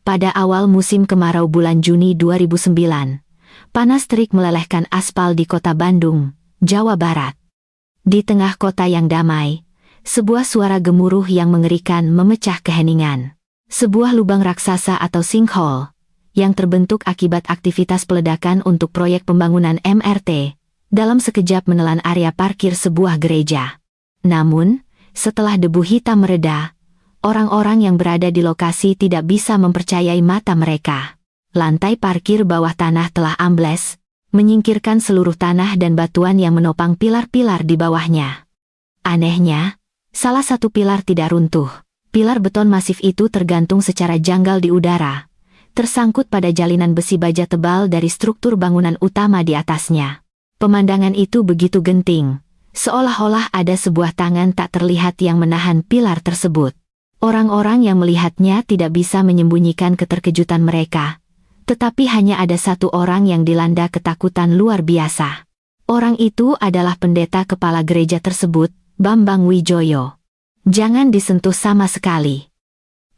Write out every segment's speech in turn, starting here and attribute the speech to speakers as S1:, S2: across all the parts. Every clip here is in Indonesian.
S1: Pada awal musim kemarau bulan Juni 2009, panas terik melelehkan aspal di kota Bandung, Jawa Barat. Di tengah kota yang damai, sebuah suara gemuruh yang mengerikan memecah keheningan. Sebuah lubang raksasa atau sinkhole, yang terbentuk akibat aktivitas peledakan untuk proyek pembangunan MRT, dalam sekejap menelan area parkir sebuah gereja. Namun, setelah debu hitam mereda, orang-orang yang berada di lokasi tidak bisa mempercayai mata mereka. Lantai parkir bawah tanah telah ambles, menyingkirkan seluruh tanah dan batuan yang menopang pilar-pilar di bawahnya. Anehnya, salah satu pilar tidak runtuh. Pilar beton masif itu tergantung secara janggal di udara, tersangkut pada jalinan besi baja tebal dari struktur bangunan utama di atasnya. Pemandangan itu begitu genting, seolah-olah ada sebuah tangan tak terlihat yang menahan pilar tersebut. Orang-orang yang melihatnya tidak bisa menyembunyikan keterkejutan mereka, tetapi hanya ada satu orang yang dilanda ketakutan luar biasa. Orang itu adalah pendeta kepala gereja tersebut, Bambang Wijoyo. Jangan disentuh sama sekali.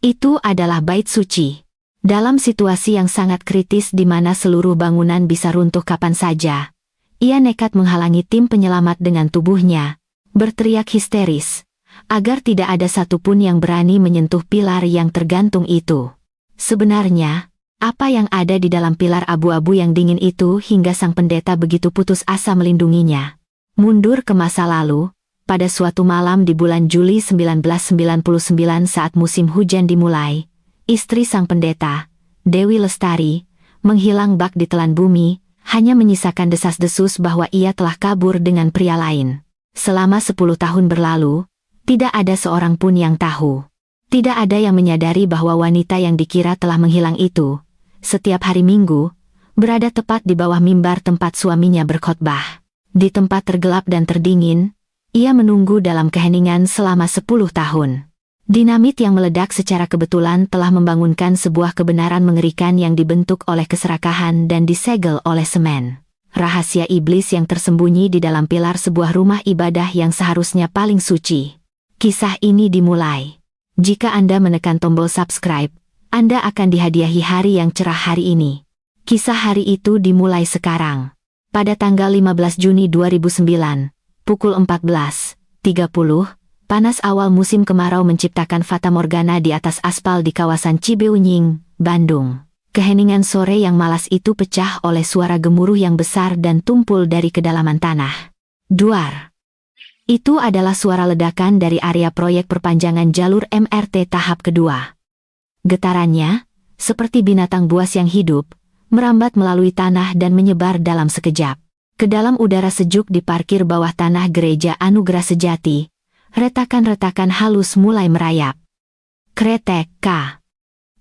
S1: Itu adalah bait suci. Dalam situasi yang sangat kritis di mana seluruh bangunan bisa runtuh kapan saja, ia nekat menghalangi tim penyelamat dengan tubuhnya, berteriak histeris, agar tidak ada satupun yang berani menyentuh pilar yang tergantung itu. Sebenarnya, apa yang ada di dalam pilar abu-abu yang dingin itu hingga sang pendeta begitu putus asa melindunginya? Mundur ke masa lalu, pada suatu malam di bulan Juli 1999 saat musim hujan dimulai, istri sang pendeta, Dewi Lestari, menghilang bak di telan bumi, hanya menyisakan desas-desus bahwa ia telah kabur dengan pria lain. Selama 10 tahun berlalu, tidak ada seorang pun yang tahu. Tidak ada yang menyadari bahwa wanita yang dikira telah menghilang itu, setiap hari Minggu, berada tepat di bawah mimbar tempat suaminya berkhotbah. Di tempat tergelap dan terdingin, ia menunggu dalam keheningan selama 10 tahun. Dinamit yang meledak secara kebetulan telah membangunkan sebuah kebenaran mengerikan yang dibentuk oleh keserakahan dan disegel oleh semen. Rahasia iblis yang tersembunyi di dalam pilar sebuah rumah ibadah yang seharusnya paling suci. Kisah ini dimulai. Jika Anda menekan tombol subscribe, Anda akan dihadiahi hari yang cerah hari ini. Kisah hari itu dimulai sekarang. Pada tanggal 15 Juni 2009, pukul 14.30, panas awal musim kemarau menciptakan fatamorgana di atas aspal di kawasan Cibeunying, Bandung. Keheningan sore yang malas itu pecah oleh suara gemuruh yang besar dan tumpul dari kedalaman tanah. Duar. Itu adalah suara ledakan dari area proyek perpanjangan jalur MRT tahap kedua. Getarannya, seperti binatang buas yang hidup, merambat melalui tanah dan menyebar dalam sekejap. Ke dalam udara sejuk di parkir bawah tanah Gereja Anugerah Sejati, retakan-retakan halus mulai merayap. Kretek, K.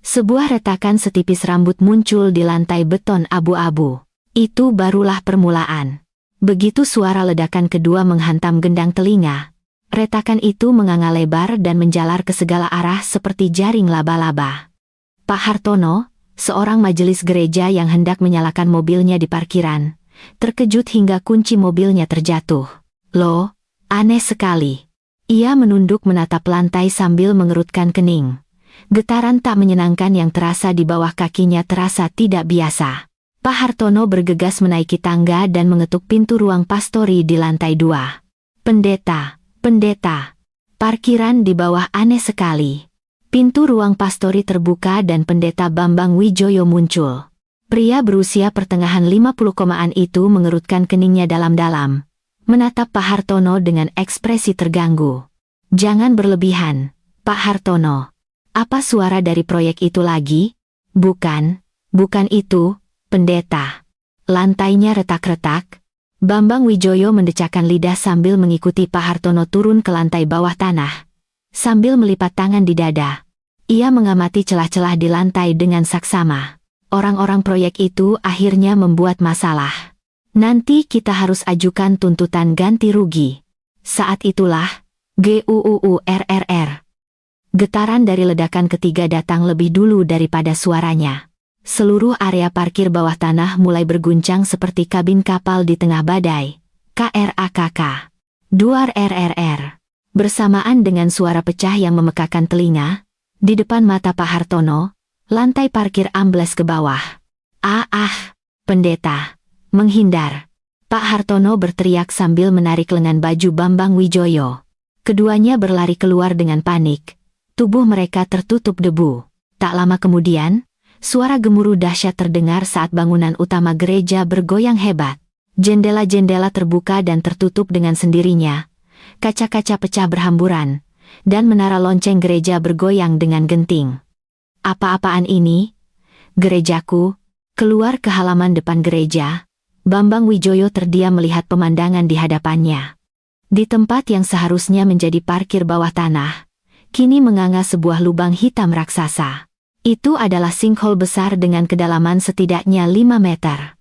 S1: Sebuah retakan setipis rambut muncul di lantai beton abu-abu. Itu barulah permulaan. Begitu suara ledakan kedua menghantam gendang telinga, retakan itu menganga lebar dan menjalar ke segala arah seperti jaring laba-laba. Pak Hartono, seorang majelis gereja yang hendak menyalakan mobilnya di parkiran, terkejut hingga kunci mobilnya terjatuh. Loh, aneh sekali. Ia menunduk menatap lantai sambil mengerutkan kening. Getaran tak menyenangkan yang terasa di bawah kakinya terasa tidak biasa. Pak Hartono bergegas menaiki tangga dan mengetuk pintu ruang pastori di lantai 2. Pendeta, parkiran di bawah aneh sekali. Pintu ruang pastori terbuka dan pendeta Bambang Wijoyo muncul. Pria berusia pertengahan 50-an itu mengerutkan keningnya dalam-dalam, menatap Pak Hartono dengan ekspresi terganggu. Jangan berlebihan, Pak Hartono. Apa suara dari proyek itu lagi? Bukan itu, pendeta. Lantainya retak-retak. Bambang Wijoyo mendecakkan lidah sambil mengikuti Pak Hartono turun ke lantai bawah tanah. Sambil melipat tangan di dada, ia mengamati celah-celah di lantai dengan saksama. Orang-orang proyek itu akhirnya membuat masalah. Nanti kita harus ajukan tuntutan ganti rugi. Saat itulah, GUUURRR. Getaran dari ledakan ketiga datang lebih dulu daripada suaranya. Seluruh area parkir bawah tanah mulai berguncang seperti kabin kapal di tengah badai. KRAKK. Duar RRR. Bersamaan dengan suara pecah yang memekakan telinga, di depan mata Pak Hartono, Lantai parkir ambles ke bawah. Pendeta, menghindar. Pak Hartono berteriak sambil menarik lengan baju Bambang Wijoyo. Keduanya berlari keluar dengan panik. Tubuh mereka tertutup debu. Tak lama kemudian, suara gemuruh dahsyat terdengar saat bangunan utama gereja bergoyang hebat. Jendela-jendela terbuka dan tertutup dengan sendirinya. Kaca-kaca pecah berhamburan, dan menara lonceng gereja bergoyang dengan genting. Apa-apaan ini? Gerejaku. Keluar ke halaman depan gereja, Bambang Wijoyo terdiam melihat pemandangan di hadapannya. Di tempat yang seharusnya menjadi parkir bawah tanah, kini menganga sebuah lubang hitam raksasa. Itu adalah sinkhole besar dengan kedalaman setidaknya 5 meter.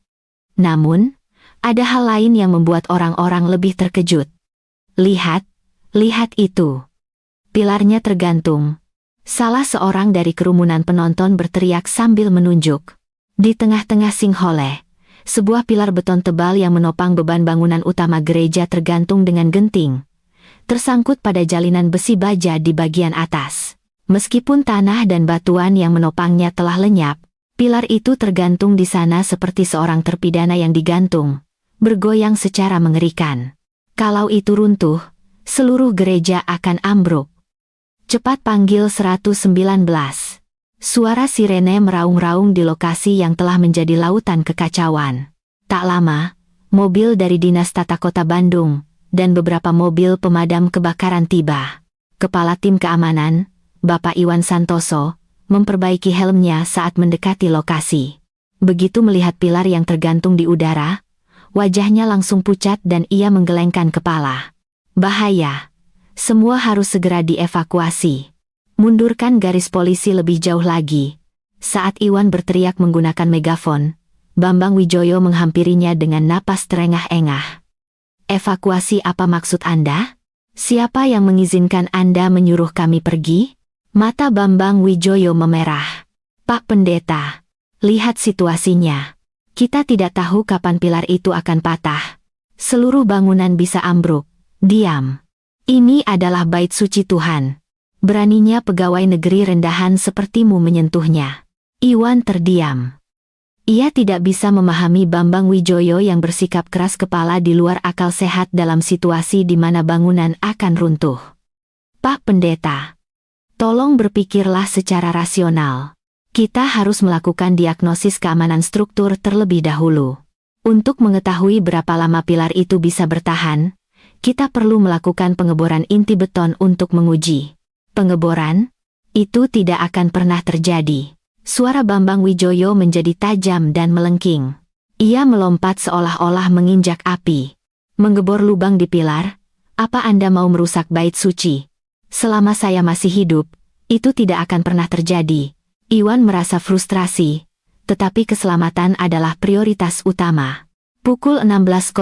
S1: Namun, ada hal lain yang membuat orang-orang lebih terkejut. Lihat itu. Pilarnya tergantung. Salah seorang dari kerumunan penonton berteriak sambil menunjuk. Di tengah-tengah sinkhole, sebuah pilar beton tebal yang menopang beban bangunan utama gereja tergantung dengan genting, tersangkut pada jalinan besi baja di bagian atas. Meskipun tanah dan batuan yang menopangnya telah lenyap, pilar itu tergantung di sana seperti seorang terpidana yang digantung, bergoyang secara mengerikan. Kalau itu runtuh, seluruh gereja akan ambruk. Cepat panggil 119. Suara sirene meraung-raung di lokasi yang telah menjadi lautan kekacauan. Tak lama, mobil dari Dinas Tata Kota Bandung dan beberapa mobil pemadam kebakaran tiba. Kepala Tim Keamanan, Bapak Iwan Santoso, memperbaiki helmnya saat mendekati lokasi. Begitu melihat pilar yang tergantung di udara, wajahnya langsung pucat dan ia menggelengkan kepala. Bahaya. Semua harus segera dievakuasi. Mundurkan garis polisi lebih jauh lagi. Saat Iwan berteriak menggunakan megafon, Bambang Wijoyo menghampirinya dengan napas terengah-engah. Evakuasi apa maksud Anda? Siapa yang mengizinkan Anda menyuruh kami pergi? Mata Bambang Wijoyo memerah. Pak Pendeta, lihat situasinya. Kita tidak tahu kapan pilar itu akan patah. Seluruh bangunan bisa ambruk. Diam. Ini adalah bait suci Tuhan. Beraninya pegawai negeri rendahan sepertimu menyentuhnya. Iwan terdiam. Ia tidak bisa memahami Bambang Wijoyo yang bersikap keras kepala di luar akal sehat dalam situasi di mana bangunan akan runtuh. Pak Pendeta, tolong berpikirlah secara rasional. Kita harus melakukan diagnosis keamanan struktur terlebih dahulu. Untuk mengetahui berapa lama pilar itu bisa bertahan, kita perlu melakukan pengeboran inti beton untuk menguji. Pengeboran? Itu tidak akan pernah terjadi. Suara Bambang Wijoyo menjadi tajam dan melengking. Ia melompat seolah-olah menginjak api. Menggebor lubang di pilar? Apa Anda mau merusak bait suci? Selama saya masih hidup, itu tidak akan pernah terjadi. Iwan merasa frustrasi, tetapi keselamatan adalah prioritas utama. Pukul 16.00,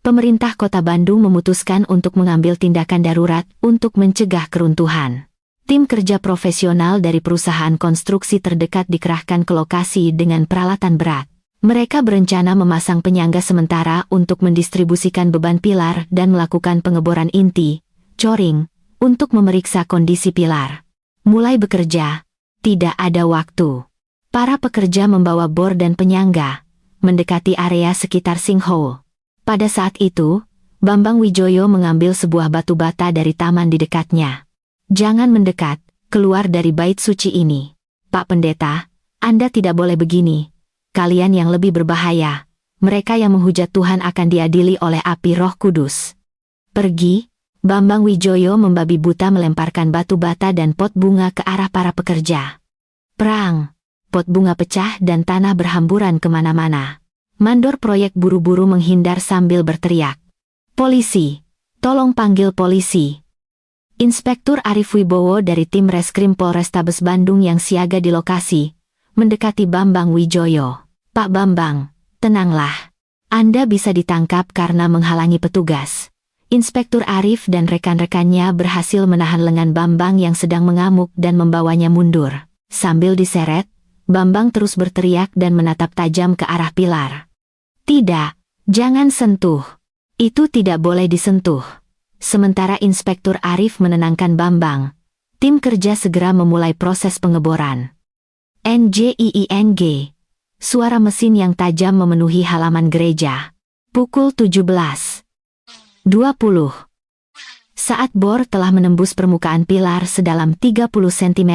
S1: pemerintah Kota Bandung memutuskan untuk mengambil tindakan darurat untuk mencegah keruntuhan. Tim kerja profesional dari perusahaan konstruksi terdekat dikerahkan ke lokasi dengan peralatan berat. Mereka berencana memasang penyangga sementara untuk mendistribusikan beban pilar dan melakukan pengeboran inti, coring, untuk memeriksa kondisi pilar. Mulai bekerja, tidak ada waktu. Para pekerja membawa bor dan penyangga, mendekati area sekitar sinkhole. Pada saat itu, Bambang Wijoyo mengambil sebuah batu bata dari taman di dekatnya. Jangan mendekat, keluar dari bait suci ini. Pak Pendeta, Anda tidak boleh begini. Kalian yang lebih berbahaya. Mereka yang menghujat Tuhan akan diadili oleh api Roh Kudus. Pergi. Bambang Wijoyo membabi buta melemparkan batu bata dan pot bunga ke arah para pekerja. Perang. Pot bunga pecah dan tanah berhamburan kemana-mana. Mandor proyek buru-buru menghindar sambil berteriak. Polisi, tolong panggil polisi. Inspektur Arif Wibowo dari tim Reskrim Polrestabes Bandung yang siaga di lokasi, mendekati Bambang Wijoyo. Pak Bambang, tenanglah. Anda bisa ditangkap karena menghalangi petugas. Inspektur Arif dan rekan-rekannya berhasil menahan lengan Bambang yang sedang mengamuk dan membawanya mundur. Sambil diseret, Bambang terus berteriak dan menatap tajam ke arah pilar. Tidak, jangan sentuh. Itu tidak boleh disentuh. Sementara Inspektur Arif menenangkan Bambang. Tim kerja segera memulai proses pengeboran. NJIING. Suara mesin yang tajam memenuhi halaman gereja. Pukul 17.20. Saat bor telah menembus permukaan pilar sedalam 30 cm.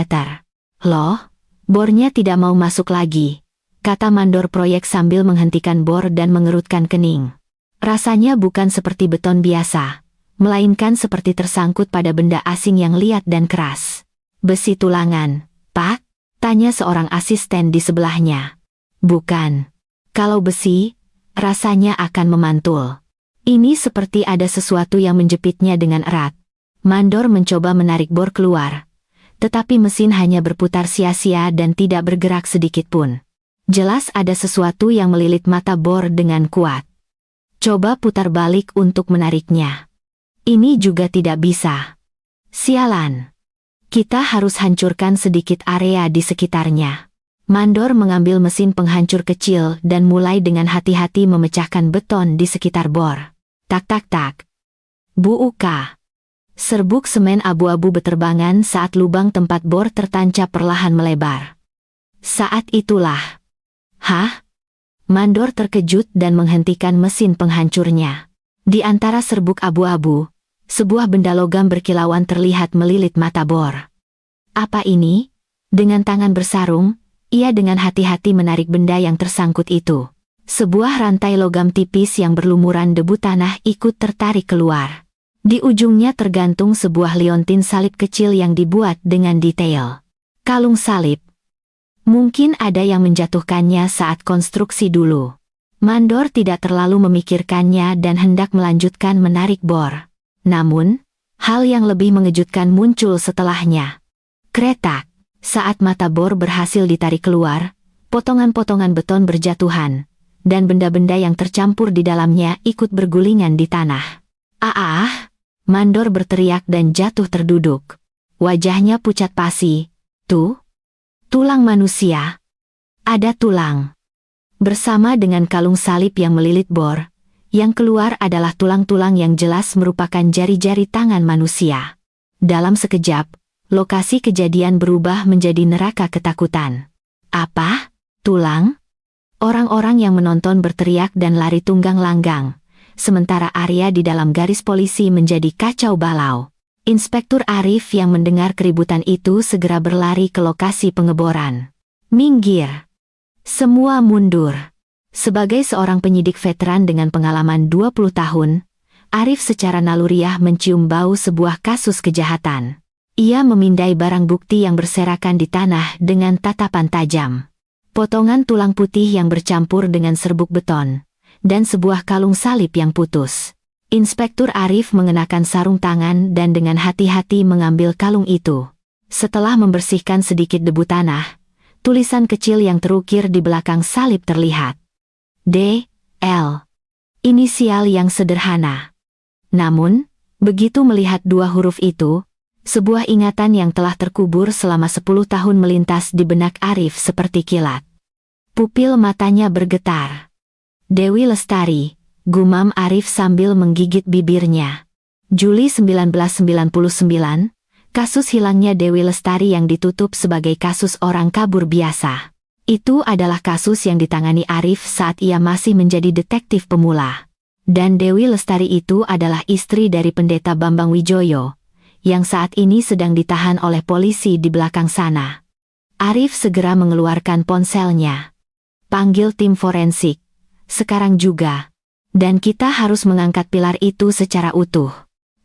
S1: Loh, bornya tidak mau masuk lagi, kata mandor proyek sambil menghentikan bor dan mengerutkan kening. Rasanya bukan seperti beton biasa, melainkan seperti tersangkut pada benda asing yang liat dan keras. Besi tulangan, Pak? Tanya seorang asisten di sebelahnya. Bukan. Kalau besi, rasanya akan memantul. Ini seperti ada sesuatu yang menjepitnya dengan erat. Mandor mencoba menarik bor keluar, tetapi mesin hanya berputar sia-sia dan tidak bergerak sedikit pun. Jelas ada sesuatu yang melilit mata bor dengan kuat. Coba putar balik untuk menariknya. Ini juga tidak bisa. Sialan. Kita harus hancurkan sedikit area di sekitarnya. Mandor mengambil mesin penghancur kecil dan mulai dengan hati-hati memecahkan beton di sekitar bor. Tak tak tak. Buuka. Serbuk semen abu-abu beterbangan saat lubang tempat bor tertancap perlahan melebar. Saat itulah. Hah? Mandor terkejut dan menghentikan mesin penghancurnya. Di antara serbuk abu-abu, sebuah benda logam berkilauan terlihat melilit mata bor. Apa ini? Dengan tangan bersarung, ia dengan hati-hati menarik benda yang tersangkut itu. Sebuah rantai logam tipis yang berlumuran debu tanah ikut tertarik keluar. Di ujungnya tergantung sebuah liontin salib kecil yang dibuat dengan detail. Kalung salib. Mungkin ada yang menjatuhkannya saat konstruksi dulu. Mandor tidak terlalu memikirkannya dan hendak melanjutkan menarik bor. Namun, hal yang lebih mengejutkan muncul setelahnya. Kretak. Saat mata bor berhasil ditarik keluar, potongan-potongan beton berjatuhan, dan benda-benda yang tercampur di dalamnya ikut bergulingan di tanah. "Ah!" Mandor berteriak dan jatuh terduduk. Wajahnya pucat pasi. "Tuh, tulang manusia. Ada tulang." Bersama dengan kalung salib yang melilit bor, yang keluar adalah tulang-tulang yang jelas merupakan jari-jari tangan manusia. Dalam sekejap, lokasi kejadian berubah menjadi neraka ketakutan. "Apa? Tulang?" Orang-orang yang menonton berteriak dan lari tunggang langgang, sementara area di dalam garis polisi menjadi kacau balau. Inspektur Arif yang mendengar keributan itu segera berlari ke lokasi pengeboran. "Minggir! Semua mundur!" Sebagai seorang penyidik veteran dengan pengalaman 20 tahun, Arif secara naluriah mencium bau sebuah kasus kejahatan. Ia memindai barang bukti yang berserakan di tanah dengan tatapan tajam. Potongan tulang putih yang bercampur dengan serbuk beton, dan sebuah kalung salib yang putus. Inspektur Arif mengenakan sarung tangan dan dengan hati-hati mengambil kalung itu. Setelah membersihkan sedikit debu tanah, tulisan kecil yang terukir di belakang salib terlihat. D. L. Inisial yang sederhana. Namun, begitu melihat dua huruf itu, sebuah ingatan yang telah terkubur selama 10 tahun melintas di benak Arif seperti kilat. Pupil matanya bergetar. "Dewi Lestari," gumam Arif sambil menggigit bibirnya. Juli 1999, kasus hilangnya Dewi Lestari yang ditutup sebagai kasus orang kabur biasa. Itu adalah kasus yang ditangani Arif saat ia masih menjadi detektif pemula. Dan Dewi Lestari itu adalah istri dari Pendeta Bambang Wijoyo, yang saat ini sedang ditahan oleh polisi di belakang sana. Arif segera mengeluarkan ponselnya. "Panggil tim forensik. Sekarang juga. Dan kita harus mengangkat pilar itu secara utuh."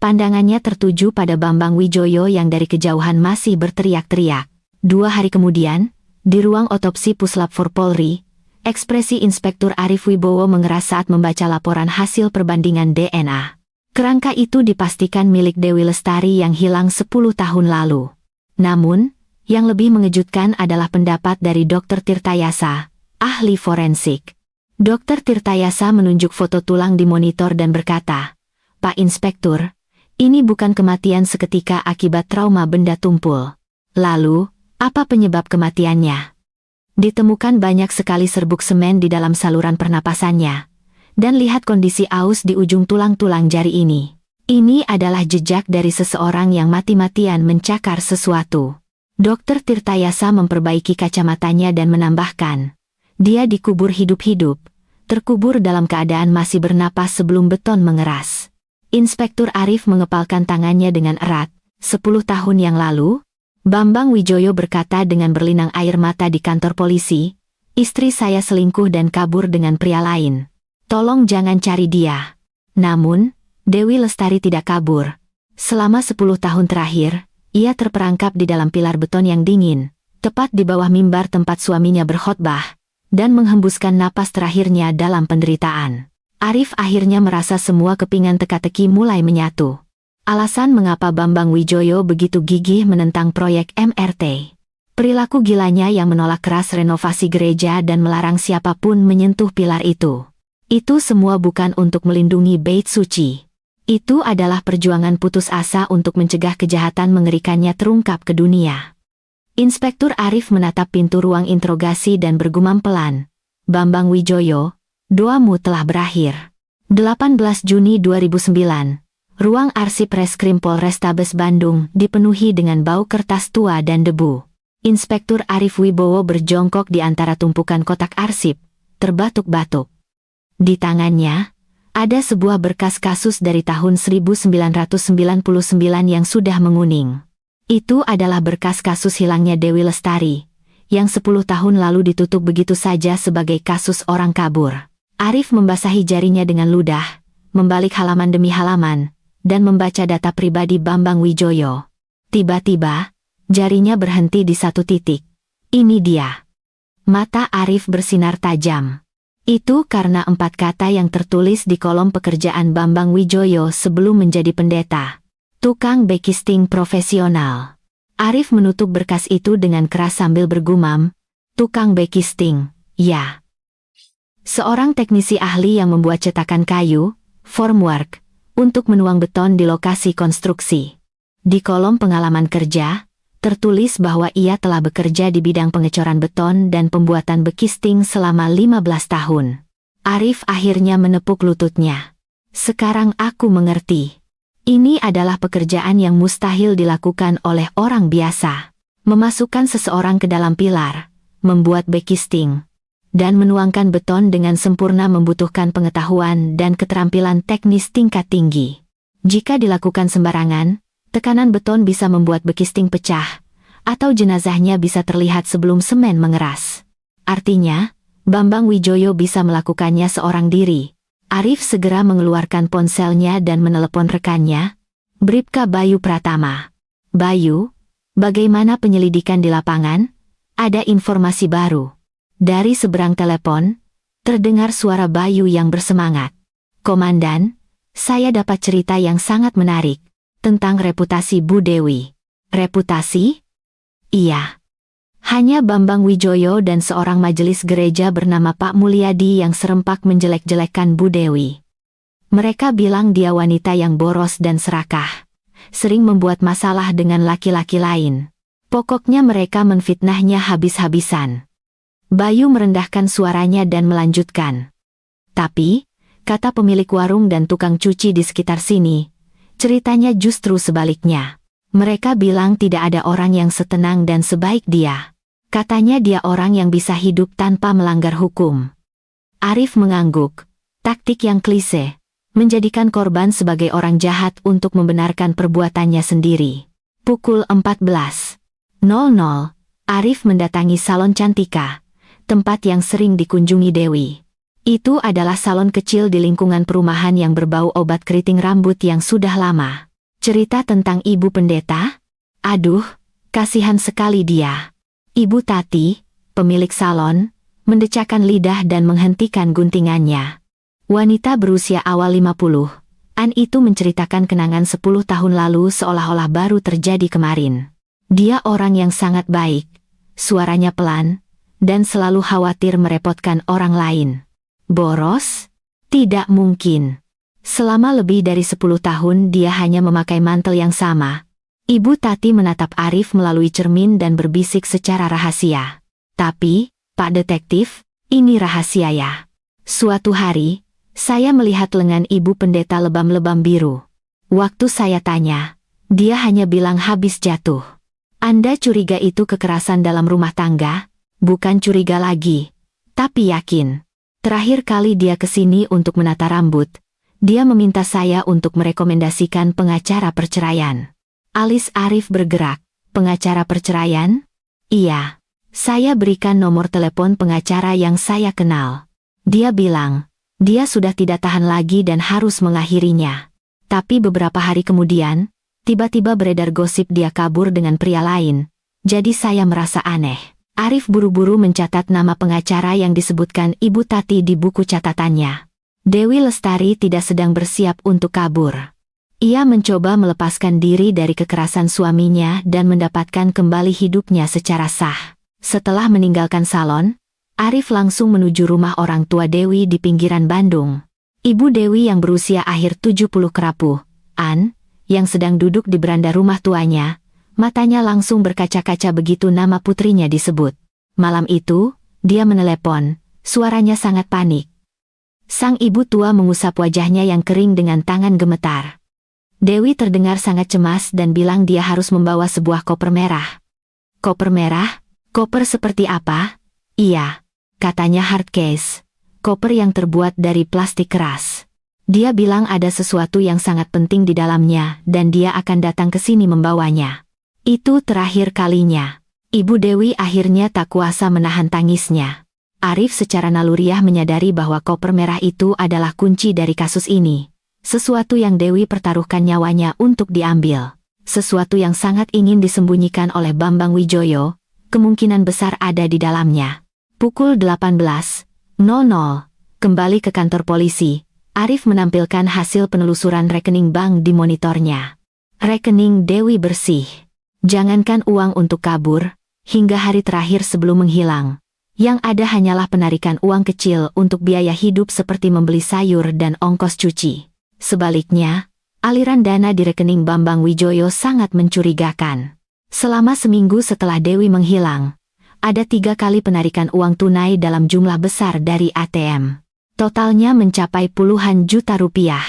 S1: Pandangannya tertuju pada Bambang Wijoyo yang dari kejauhan masih berteriak-teriak. 2 hari kemudian, di ruang otopsi Puslap 4 Polri, ekspresi Inspektur Arif Wibowo mengeras saat membaca laporan hasil perbandingan DNA. Kerangka itu dipastikan milik Dewi Lestari yang hilang 10 tahun lalu. Namun, yang lebih mengejutkan adalah pendapat dari Dr. Tirtayasa, ahli forensik. Dr. Tirtayasa menunjuk foto tulang di monitor dan berkata, "Pak Inspektur, ini bukan kematian seketika akibat trauma benda tumpul. Lalu, apa penyebab kematiannya?" Ditemukan banyak sekali serbuk semen di dalam saluran pernapasannya. Dan lihat kondisi aus di ujung tulang-tulang jari ini. Ini adalah jejak dari seseorang yang mati-matian mencakar sesuatu. Dokter Tirtayasa memperbaiki kacamatanya dan menambahkan, dia dikubur hidup-hidup, terkubur dalam keadaan masih bernapas sebelum beton mengeras. Inspektur Arif mengepalkan tangannya dengan erat. 10 tahun yang lalu, Bambang Wijoyo berkata dengan berlinang air mata di kantor polisi, istri saya selingkuh dan kabur dengan pria lain. Tolong jangan cari dia. Namun, Dewi Lestari tidak kabur. Selama 10 tahun terakhir, ia terperangkap di dalam pilar beton yang dingin, tepat di bawah mimbar tempat suaminya berkhotbah, dan menghembuskan napas terakhirnya dalam penderitaan. Arif akhirnya merasa semua kepingan teka-teki mulai menyatu. Alasan mengapa Bambang Wijoyo begitu gigih menentang proyek MRT. Perilaku gilanya yang menolak keras renovasi gereja dan melarang siapapun menyentuh pilar itu. Itu semua bukan untuk melindungi bait suci. Itu adalah perjuangan putus asa untuk mencegah kejahatan mengerikannya terungkap ke dunia. Inspektur Arif menatap pintu ruang interogasi dan bergumam pelan, Bambang Wijoyo, doamu telah berakhir. 18 Juni 2009, ruang arsip Reskrim Polrestabes Bandung dipenuhi dengan bau kertas tua dan debu. Inspektur Arif Wibowo berjongkok di antara tumpukan kotak arsip, terbatuk-batuk. Di tangannya, ada sebuah berkas kasus dari tahun 1999 yang sudah menguning. Itu adalah berkas kasus hilangnya Dewi Lestari, yang 10 tahun lalu ditutup begitu saja sebagai kasus orang kabur. Arif membasahi jarinya dengan ludah, membalik halaman demi halaman, dan membaca data pribadi Bambang Wijoyo. Tiba-tiba, jarinya berhenti di satu titik. Ini dia. Mata Arif bersinar tajam. Itu karena 4 kata yang tertulis di kolom pekerjaan Bambang Wijoyo sebelum menjadi pendeta. Tukang backcasting profesional. Arif menutup berkas itu dengan keras sambil bergumam, tukang backcasting, ya. Seorang teknisi ahli yang membuat cetakan kayu, formwork, untuk menuang beton di lokasi konstruksi. Di kolom pengalaman kerja, tertulis bahwa ia telah bekerja di bidang pengecoran beton dan pembuatan backcasting selama 15 tahun. Arif akhirnya menepuk lututnya. Sekarang aku mengerti. Ini adalah pekerjaan yang mustahil dilakukan oleh orang biasa. Memasukkan seseorang ke dalam pilar, membuat backcasting, dan menuangkan beton dengan sempurna membutuhkan pengetahuan dan keterampilan teknis tingkat tinggi. Jika dilakukan sembarangan, tekanan beton bisa membuat backcasting pecah, atau jenazahnya bisa terlihat sebelum semen mengeras. Artinya, Bambang Wijoyo bisa melakukannya seorang diri. Arif segera mengeluarkan ponselnya dan menelepon rekannya, Bribka Bayu Pratama. Bayu, bagaimana penyelidikan di lapangan? Ada informasi baru. Dari seberang telepon, terdengar suara Bayu yang bersemangat. Komandan, saya dapat cerita yang sangat menarik, tentang reputasi Bu Dewi. Reputasi? Iya. Hanya Bambang Wijoyo dan seorang majelis gereja bernama Pak Mulyadi yang serempak menjelek-jelekkan Bu Dewi. Mereka bilang dia wanita yang boros dan serakah, sering membuat masalah dengan laki-laki lain. Pokoknya mereka menfitnahnya habis-habisan. Bayu merendahkan suaranya dan melanjutkan. Tapi, kata pemilik warung dan tukang cuci di sekitar sini, ceritanya justru sebaliknya. Mereka bilang tidak ada orang yang setenang dan sebaik dia. Katanya dia orang yang bisa hidup tanpa melanggar hukum. Arif mengangguk. Taktik yang klise, menjadikan korban sebagai orang jahat untuk membenarkan perbuatannya sendiri. Pukul 14.00, Arif mendatangi salon Cantika, tempat yang sering dikunjungi Dewi. Itu adalah salon kecil di lingkungan perumahan yang berbau obat keriting rambut yang sudah lama. Cerita tentang ibu pendeta? Aduh, kasihan sekali dia. Ibu Tati, pemilik salon, mendecakkan lidah dan menghentikan guntingannya. Wanita berusia awal 50-an itu menceritakan kenangan 10 tahun lalu seolah-olah baru terjadi kemarin. Dia orang yang sangat baik, suaranya pelan, dan selalu khawatir merepotkan orang lain. Boros? Tidak mungkin. Selama lebih dari 10 tahun dia hanya memakai mantel yang sama. Ibu Tati menatap Arif melalui cermin dan berbisik secara rahasia. Tapi, Pak Detektif, ini rahasia ya. Suatu hari, saya melihat lengan ibu pendeta lebam-lebam biru. Waktu saya tanya, dia hanya bilang habis jatuh. Anda curiga itu kekerasan dalam rumah tangga? Bukan curiga lagi, tapi yakin. Terakhir kali dia ke sini untuk menata rambut, dia meminta saya untuk merekomendasikan pengacara perceraian. Alis Arif bergerak. Pengacara perceraian? Iya. Saya berikan nomor telepon pengacara yang saya kenal. Dia bilang, dia sudah tidak tahan lagi dan harus mengakhirinya. Tapi beberapa hari kemudian, tiba-tiba beredar gosip dia kabur dengan pria lain. Jadi saya merasa aneh. Arif buru-buru mencatat nama pengacara yang disebutkan Ibu Tati di buku catatannya. Dewi Lestari tidak sedang bersiap untuk kabur. Ia mencoba melepaskan diri dari kekerasan suaminya dan mendapatkan kembali hidupnya secara sah. Setelah meninggalkan salon, Arif langsung menuju rumah orang tua Dewi di pinggiran Bandung. Ibu Dewi yang berusia akhir 70 kerapuh, An, yang sedang duduk di beranda rumah tuanya, matanya langsung berkaca-kaca begitu nama putrinya disebut. Malam itu, dia menelepon, suaranya sangat panik. Sang ibu tua mengusap wajahnya yang kering dengan tangan gemetar. Dewi terdengar sangat cemas dan bilang dia harus membawa sebuah koper merah. Koper merah? Koper seperti apa? Iya, katanya hard case. Koper yang terbuat dari plastik keras. Dia bilang ada sesuatu yang sangat penting di dalamnya dan dia akan datang ke sini membawanya. Itu terakhir kalinya. Ibu Dewi akhirnya tak kuasa menahan tangisnya. Arif secara naluriah menyadari bahwa koper merah itu adalah kunci dari kasus ini. Sesuatu yang Dewi pertaruhkan nyawanya untuk diambil. Sesuatu yang sangat ingin disembunyikan oleh Bambang Wijoyo, kemungkinan besar ada di dalamnya. Pukul 18.00, kembali ke kantor polisi. Arif menampilkan hasil penelusuran rekening bank di monitornya. Rekening Dewi bersih. Jangankan uang untuk kabur, hingga hari terakhir sebelum menghilang. Yang ada hanyalah penarikan uang kecil untuk biaya hidup seperti membeli sayur dan ongkos cuci. Sebaliknya, aliran dana di rekening Bambang Wijoyo sangat mencurigakan. Selama seminggu setelah Dewi menghilang, ada 3 kali penarikan uang tunai dalam jumlah besar dari ATM. Totalnya mencapai puluhan juta rupiah.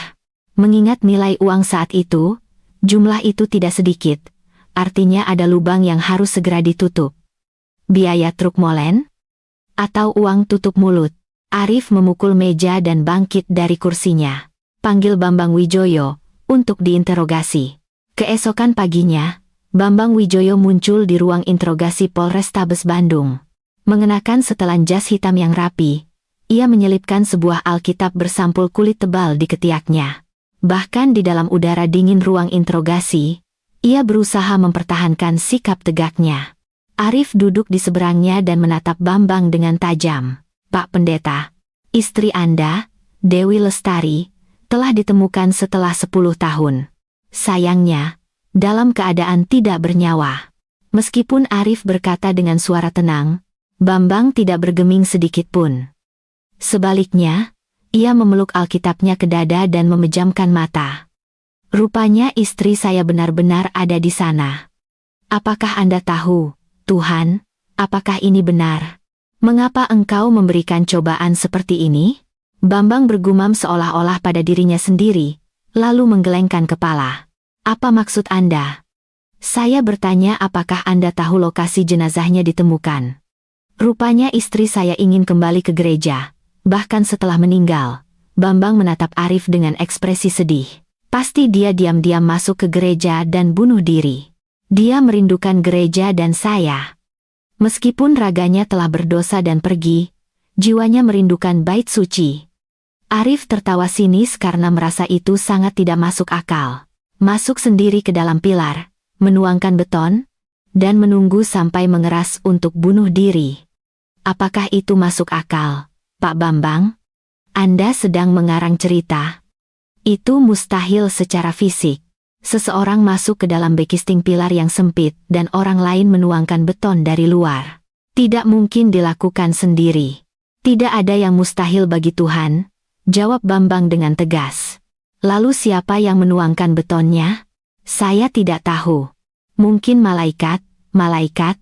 S1: Mengingat nilai uang saat itu, jumlah itu tidak sedikit. Artinya ada lubang yang harus segera ditutup. Biaya truk molen? Atau uang tutup mulut? Arif memukul meja dan bangkit dari kursinya. Panggil Bambang Wijoyo untuk diinterogasi. Keesokan paginya, Bambang Wijoyo muncul di ruang interogasi Polrestabes Bandung. Mengenakan setelan jas hitam yang rapi, ia menyelipkan sebuah Alkitab bersampul kulit tebal di ketiaknya. Bahkan di dalam udara dingin ruang interogasi, ia berusaha mempertahankan sikap tegaknya. Arif duduk di seberangnya dan menatap Bambang dengan tajam. Pak Pendeta, istri Anda, Dewi Lestari, telah ditemukan setelah 10 tahun. Sayangnya, dalam keadaan tidak bernyawa. Meskipun Arif berkata dengan suara tenang, Bambang tidak bergeming sedikit pun. Sebaliknya, ia memeluk Alkitabnya ke dada dan memejamkan mata. Rupanya istri saya benar-benar ada di sana. Apakah Anda tahu, Tuhan, apakah ini benar? Mengapa engkau memberikan cobaan seperti ini? Bambang bergumam seolah-olah pada dirinya sendiri, lalu menggelengkan kepala. Apa maksud Anda? Saya bertanya apakah Anda tahu lokasi jenazahnya ditemukan. Rupanya istri saya ingin kembali ke gereja. Bahkan setelah meninggal, Bambang menatap Arif dengan ekspresi sedih. Pasti dia diam-diam masuk ke gereja dan bunuh diri. Dia merindukan gereja dan saya. Meskipun raganya telah berdosa dan pergi, jiwanya merindukan bait suci. Arif tertawa sinis karena merasa itu sangat tidak masuk akal. Masuk sendiri ke dalam pilar, menuangkan beton, dan menunggu sampai mengeras untuk bunuh diri. Apakah itu masuk akal? Pak Bambang, Anda sedang mengarang cerita. Itu mustahil secara fisik. Seseorang masuk ke dalam bekisting pilar yang sempit dan orang lain menuangkan beton dari luar. Tidak mungkin dilakukan sendiri. Tidak ada yang mustahil bagi Tuhan, jawab Bambang dengan tegas. Lalu siapa yang menuangkan betonnya? Saya tidak tahu. Mungkin malaikat, malaikat?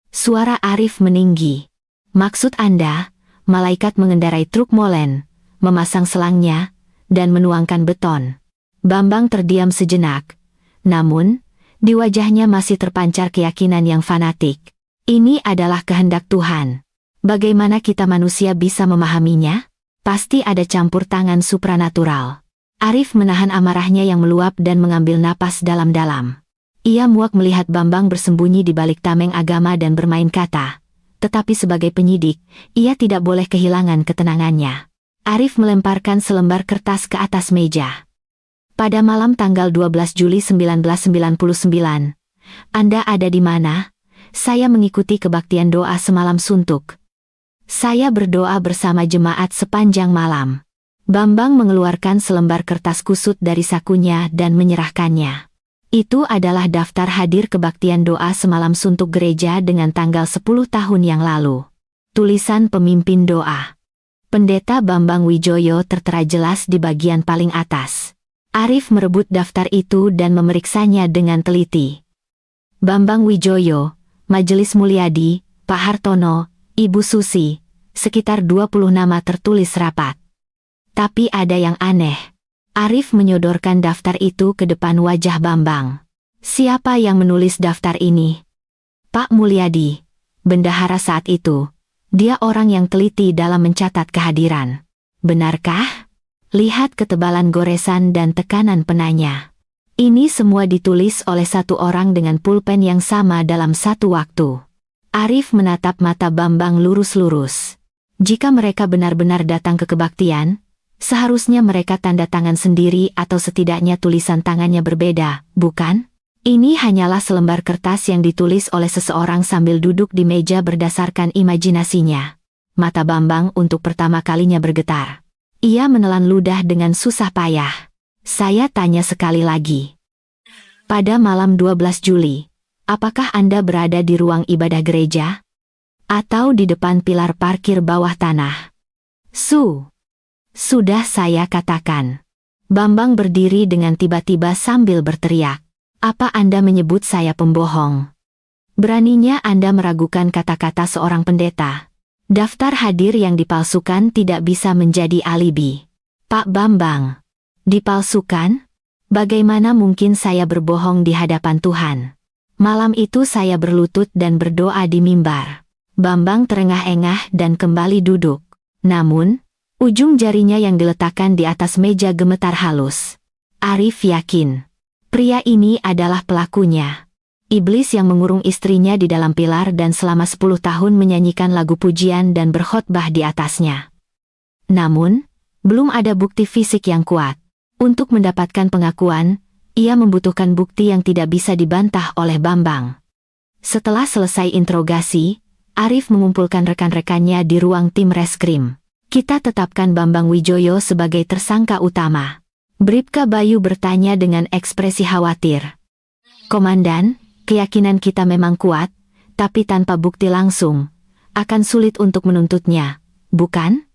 S1: Suara Arif meninggi. Maksud Anda, malaikat mengendarai truk molen, memasang selangnya, dan menuangkan beton. Bambang terdiam sejenak. Namun, di wajahnya masih terpancar keyakinan yang fanatik. Ini adalah kehendak Tuhan. Bagaimana kita manusia bisa memahaminya? Pasti ada campur tangan supranatural. Arif menahan amarahnya yang meluap dan mengambil napas dalam-dalam. Ia muak melihat Bambang bersembunyi di balik tameng agama dan bermain kata. Tetapi sebagai penyidik, ia tidak boleh kehilangan ketenangannya. Arif melemparkan selembar kertas ke atas meja. Pada malam tanggal 12 Juli 1999, Anda ada di mana? Saya mengikuti kebaktian doa semalam suntuk. Saya berdoa bersama jemaat sepanjang malam. Bambang mengeluarkan selembar kertas kusut dari sakunya dan menyerahkannya. Itu adalah daftar hadir kebaktian doa semalam suntuk gereja dengan tanggal 10 tahun yang lalu. Tulisan pemimpin doa. Pendeta Bambang Wijoyo tertera jelas di bagian paling atas. Arif merebut daftar itu dan memeriksanya dengan teliti. Bambang Wijoyo, Majelis Mulyadi, Pak Hartono, Ibu Susi, sekitar 20 nama tertulis rapat. Tapi ada yang aneh. Arif menyodorkan daftar itu ke depan wajah Bambang. Siapa yang menulis daftar ini? Pak Mulyadi, bendahara saat itu. Dia orang yang teliti dalam mencatat kehadiran. Benarkah? Lihat ketebalan goresan dan tekanan penanya. Ini semua ditulis oleh satu orang dengan pulpen yang sama dalam satu waktu. Arif menatap mata Bambang lurus-lurus. Jika mereka benar-benar datang ke kebaktian, seharusnya mereka tanda tangan sendiri atau setidaknya tulisan tangannya berbeda, bukan? Ini hanyalah selembar kertas yang ditulis oleh seseorang sambil duduk di meja berdasarkan imajinasinya. Mata Bambang untuk pertama kalinya bergetar. Ia menelan ludah dengan susah payah. Saya tanya sekali lagi. Pada malam 12 Juli, apakah Anda berada di ruang ibadah gereja? Atau di depan pilar parkir bawah tanah? Sudah saya katakan. Bambang berdiri dengan tiba-tiba sambil berteriak. Apa Anda menyebut saya pembohong? Beraninya Anda meragukan kata-kata seorang pendeta. Daftar hadir yang dipalsukan tidak bisa menjadi alibi. Pak Bambang, dipalsukan? Bagaimana mungkin saya berbohong di hadapan Tuhan? Malam itu saya berlutut dan berdoa di mimbar. Bambang terengah-engah dan kembali duduk. Namun, ujung jarinya yang diletakkan di atas meja gemetar halus. Arif yakin. Pria ini adalah pelakunya. Iblis yang mengurung istrinya di dalam pilar dan selama 10 tahun menyanyikan lagu pujian dan berkhotbah di atasnya. Namun, belum ada bukti fisik yang kuat. Untuk mendapatkan pengakuan, ia membutuhkan bukti yang tidak bisa dibantah oleh Bambang. Setelah selesai interogasi, Arif mengumpulkan rekan-rekannya di ruang tim reskrim. Kita tetapkan Bambang Wijoyo sebagai tersangka utama. Bribka Bayu bertanya dengan ekspresi khawatir. Komandan, keyakinan kita memang kuat, tapi tanpa bukti langsung, akan sulit untuk menuntutnya, bukan?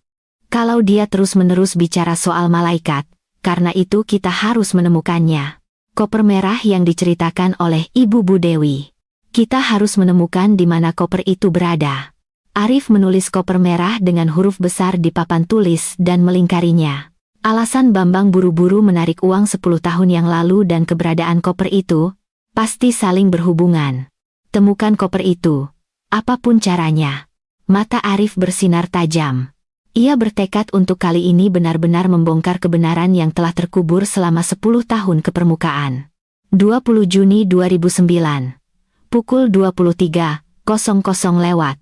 S1: Kalau dia terus-menerus bicara soal malaikat, karena itu kita harus menemukannya. Koper merah yang diceritakan oleh Ibu Bu Dewi. Kita harus menemukan di mana koper itu berada. Arif menulis koper merah dengan huruf besar di papan tulis dan melingkarinya. Alasan Bambang buru-buru menarik uang 10 tahun yang lalu dan keberadaan koper itu, pasti saling berhubungan. Temukan koper itu, apapun caranya. Mata Arif bersinar tajam. Ia bertekad untuk kali ini benar-benar membongkar kebenaran yang telah terkubur selama 10 tahun ke permukaan. 20 Juni 2009. Pukul 23.00 lewat.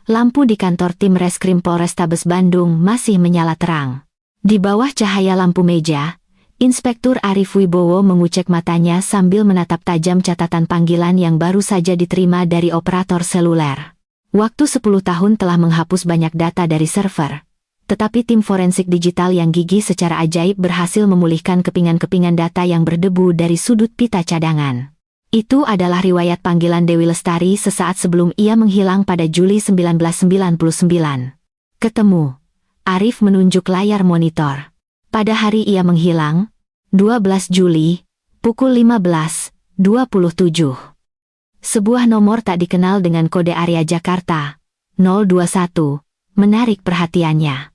S1: Lampu di kantor tim reskrim Polrestabes Bandung masih menyala terang. Di bawah cahaya lampu meja, Inspektur Arif Wibowo mengucek matanya sambil menatap tajam catatan panggilan yang baru saja diterima dari operator seluler. Waktu 10 tahun telah menghapus banyak data dari server. Tetapi tim forensik digital yang gigih secara ajaib berhasil memulihkan kepingan-kepingan data yang berdebu dari sudut pita cadangan. Itu adalah riwayat panggilan Dewi Lestari sesaat sebelum ia menghilang pada Juli 1999. Ketemu. Arif menunjuk layar monitor. Pada hari ia menghilang, 12 Juli, pukul 15.27. Sebuah nomor tak dikenal dengan kode area Jakarta, 021, menarik perhatiannya.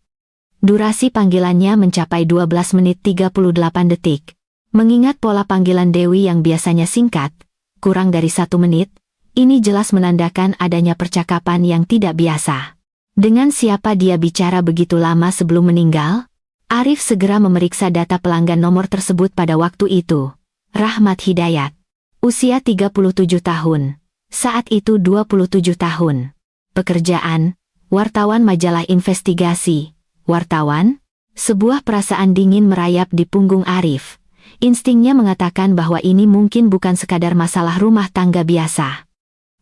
S1: Durasi panggilannya mencapai 12 menit 38 detik. Mengingat pola panggilan Dewi yang biasanya singkat, kurang dari 1 menit, ini jelas menandakan adanya percakapan yang tidak biasa. Dengan siapa dia bicara begitu lama sebelum meninggal? Arif segera memeriksa data pelanggan nomor tersebut pada waktu itu. Rahmat Hidayat. Usia 37 tahun. Saat itu 27 tahun. Pekerjaan, wartawan majalah investigasi. Wartawan? Sebuah perasaan dingin merayap di punggung Arif. Instingnya mengatakan bahwa ini mungkin bukan sekadar masalah rumah tangga biasa.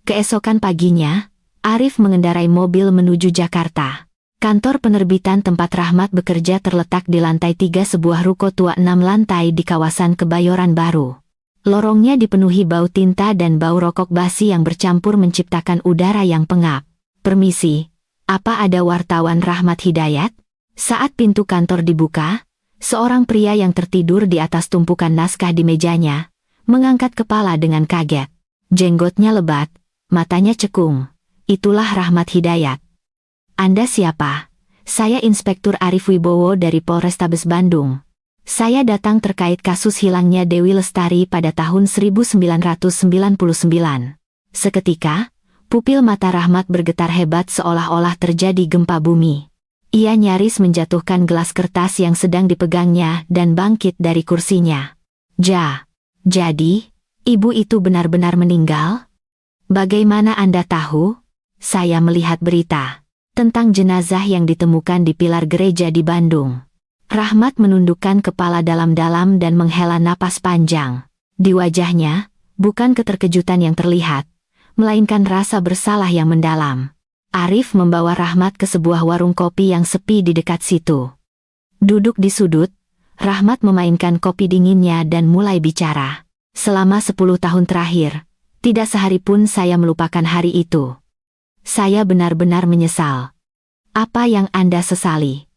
S1: Keesokan paginya, Arif mengendarai mobil menuju Jakarta. Kantor penerbitan tempat Rahmat bekerja terletak di lantai 3 sebuah ruko tua 6 lantai di kawasan Kebayoran Baru. Lorongnya dipenuhi bau tinta dan bau rokok basi yang bercampur menciptakan udara yang pengap. "Permisi, apa ada wartawan Rahmat Hidayat?" Saat pintu kantor dibuka, seorang pria yang tertidur di atas tumpukan naskah di mejanya, mengangkat kepala dengan kaget. Jenggotnya lebat, matanya cekung. Itulah Rahmat Hidayat. "Anda siapa?" "Saya Inspektur Arif Wibowo dari Polrestabes Bandung. Saya datang terkait kasus hilangnya Dewi Lestari pada tahun 1999. Seketika, pupil mata Rahmat bergetar hebat seolah-olah terjadi gempa bumi. Ia nyaris menjatuhkan gelas kertas yang sedang dipegangnya dan bangkit dari kursinya. Jadi, ibu itu benar-benar meninggal?" "Bagaimana Anda tahu?" "Saya melihat berita tentang jenazah yang ditemukan di pilar gereja di Bandung." Rahmat menundukkan kepala dalam-dalam dan menghela napas panjang. Di wajahnya, bukan keterkejutan yang terlihat, melainkan rasa bersalah yang mendalam. Arif membawa Rahmat ke sebuah warung kopi yang sepi di dekat situ. Duduk di sudut, Rahmat memainkan kopi dinginnya dan mulai bicara. "Selama 10 tahun terakhir, tidak sehari pun saya melupakan hari itu. Saya benar-benar menyesal." "Apa yang Anda sesali?"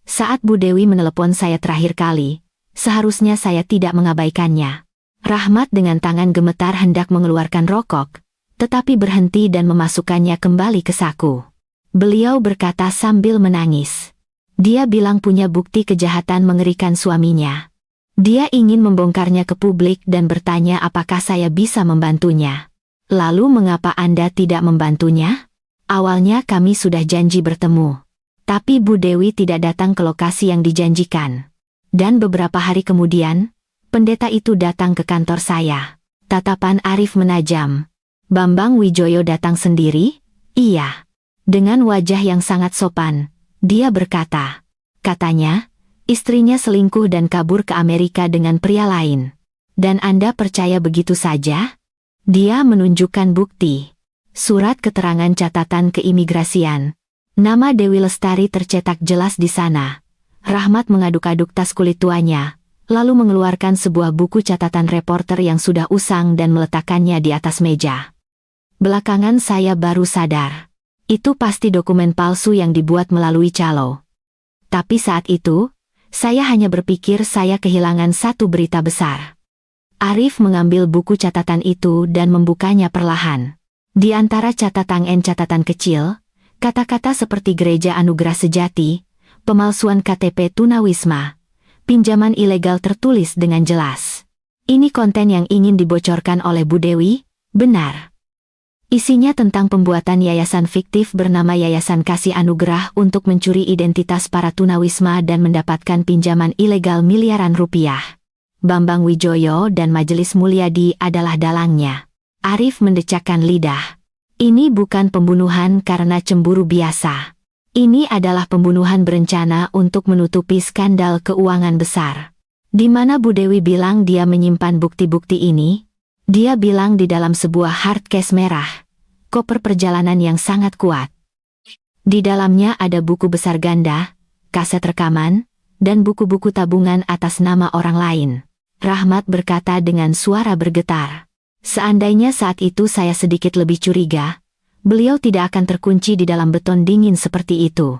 S1: "Saat Bu Dewi menelepon saya terakhir kali, seharusnya saya tidak mengabaikannya." Rahmat dengan tangan gemetar hendak mengeluarkan rokok, tetapi berhenti dan memasukkannya kembali ke saku. Beliau berkata sambil menangis. Dia bilang punya bukti kejahatan mengerikan suaminya. Dia ingin membongkarnya ke publik dan bertanya apakah saya bisa membantunya. "Lalu mengapa Anda tidak membantunya?" "Awalnya kami sudah janji bertemu. Tapi Bu Dewi tidak datang ke lokasi yang dijanjikan. Dan beberapa hari kemudian, pendeta itu datang ke kantor saya." Tatapan Arif menajam. "Bambang Wijoyo datang sendiri?" "Iya." Dengan wajah yang sangat sopan, dia berkata, "Katanya, istrinya selingkuh dan kabur ke Amerika dengan pria lain. Dan Anda percaya begitu saja?" Dia menunjukkan bukti. Surat keterangan catatan keimigrasian. Nama Dewi Lestari tercetak jelas di sana. Rahmat mengaduk-aduk tas kulit tuanya, lalu mengeluarkan sebuah buku catatan reporter yang sudah usang dan meletakkannya di atas meja. "Belakangan saya baru sadar. Itu pasti dokumen palsu yang dibuat melalui calo. Tapi saat itu, saya hanya berpikir saya kehilangan satu berita besar." Arif mengambil buku catatan itu dan membukanya perlahan. Di antara catatan kecil, kata-kata seperti Gereja Anugerah Sejati, pemalsuan KTP tunawisma, pinjaman ilegal tertulis dengan jelas. Ini konten yang ingin dibocorkan oleh Bu Dewi, benar. Isinya tentang pembuatan yayasan fiktif bernama Yayasan Kasih Anugerah untuk mencuri identitas para tunawisma dan mendapatkan pinjaman ilegal miliaran rupiah. Bambang Wijoyo dan Majelis Mulyadi adalah dalangnya. Arif mendecakkan lidah. Ini bukan pembunuhan karena cemburu biasa. Ini adalah pembunuhan berencana untuk menutupi skandal keuangan besar. Di mana Bu Dewi bilang dia menyimpan bukti-bukti ini? Dia bilang di dalam sebuah hardcase merah, koper perjalanan yang sangat kuat. Di dalamnya ada buku besar ganda, kaset rekaman, dan buku-buku tabungan atas nama orang lain. Rahmat berkata dengan suara bergetar. Seandainya saat itu saya sedikit lebih curiga, beliau tidak akan terkunci di dalam beton dingin seperti itu.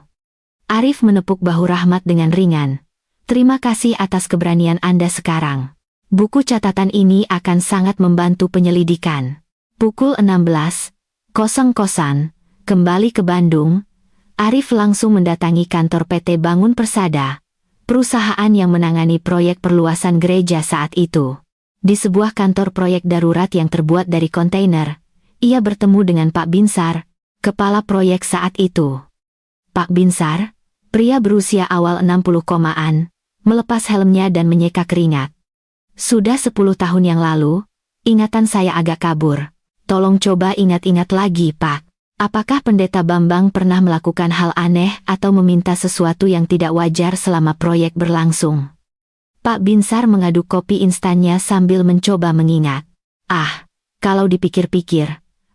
S1: Arif menepuk bahu Rahmat dengan ringan. "Terima kasih atas keberanian Anda sekarang. Buku catatan ini akan sangat membantu penyelidikan." Pukul 16.00, kembali ke Bandung, Arif langsung mendatangi kantor PT Bangun Persada, perusahaan yang menangani proyek perluasan gereja saat itu. Di sebuah kantor proyek darurat yang terbuat dari kontainer, ia bertemu dengan Pak Binsar, kepala proyek saat itu. Pak Binsar, pria berusia awal 60-an, melepas helmnya dan menyeka keringat. Sudah 10 tahun yang lalu, ingatan saya agak kabur. Tolong coba ingat-ingat lagi, Pak. Apakah Pendeta Bambang pernah melakukan hal aneh atau meminta sesuatu yang tidak wajar selama proyek berlangsung? Pak Binsar mengaduk kopi instannya sambil mencoba mengingat. Kalau dipikir-pikir,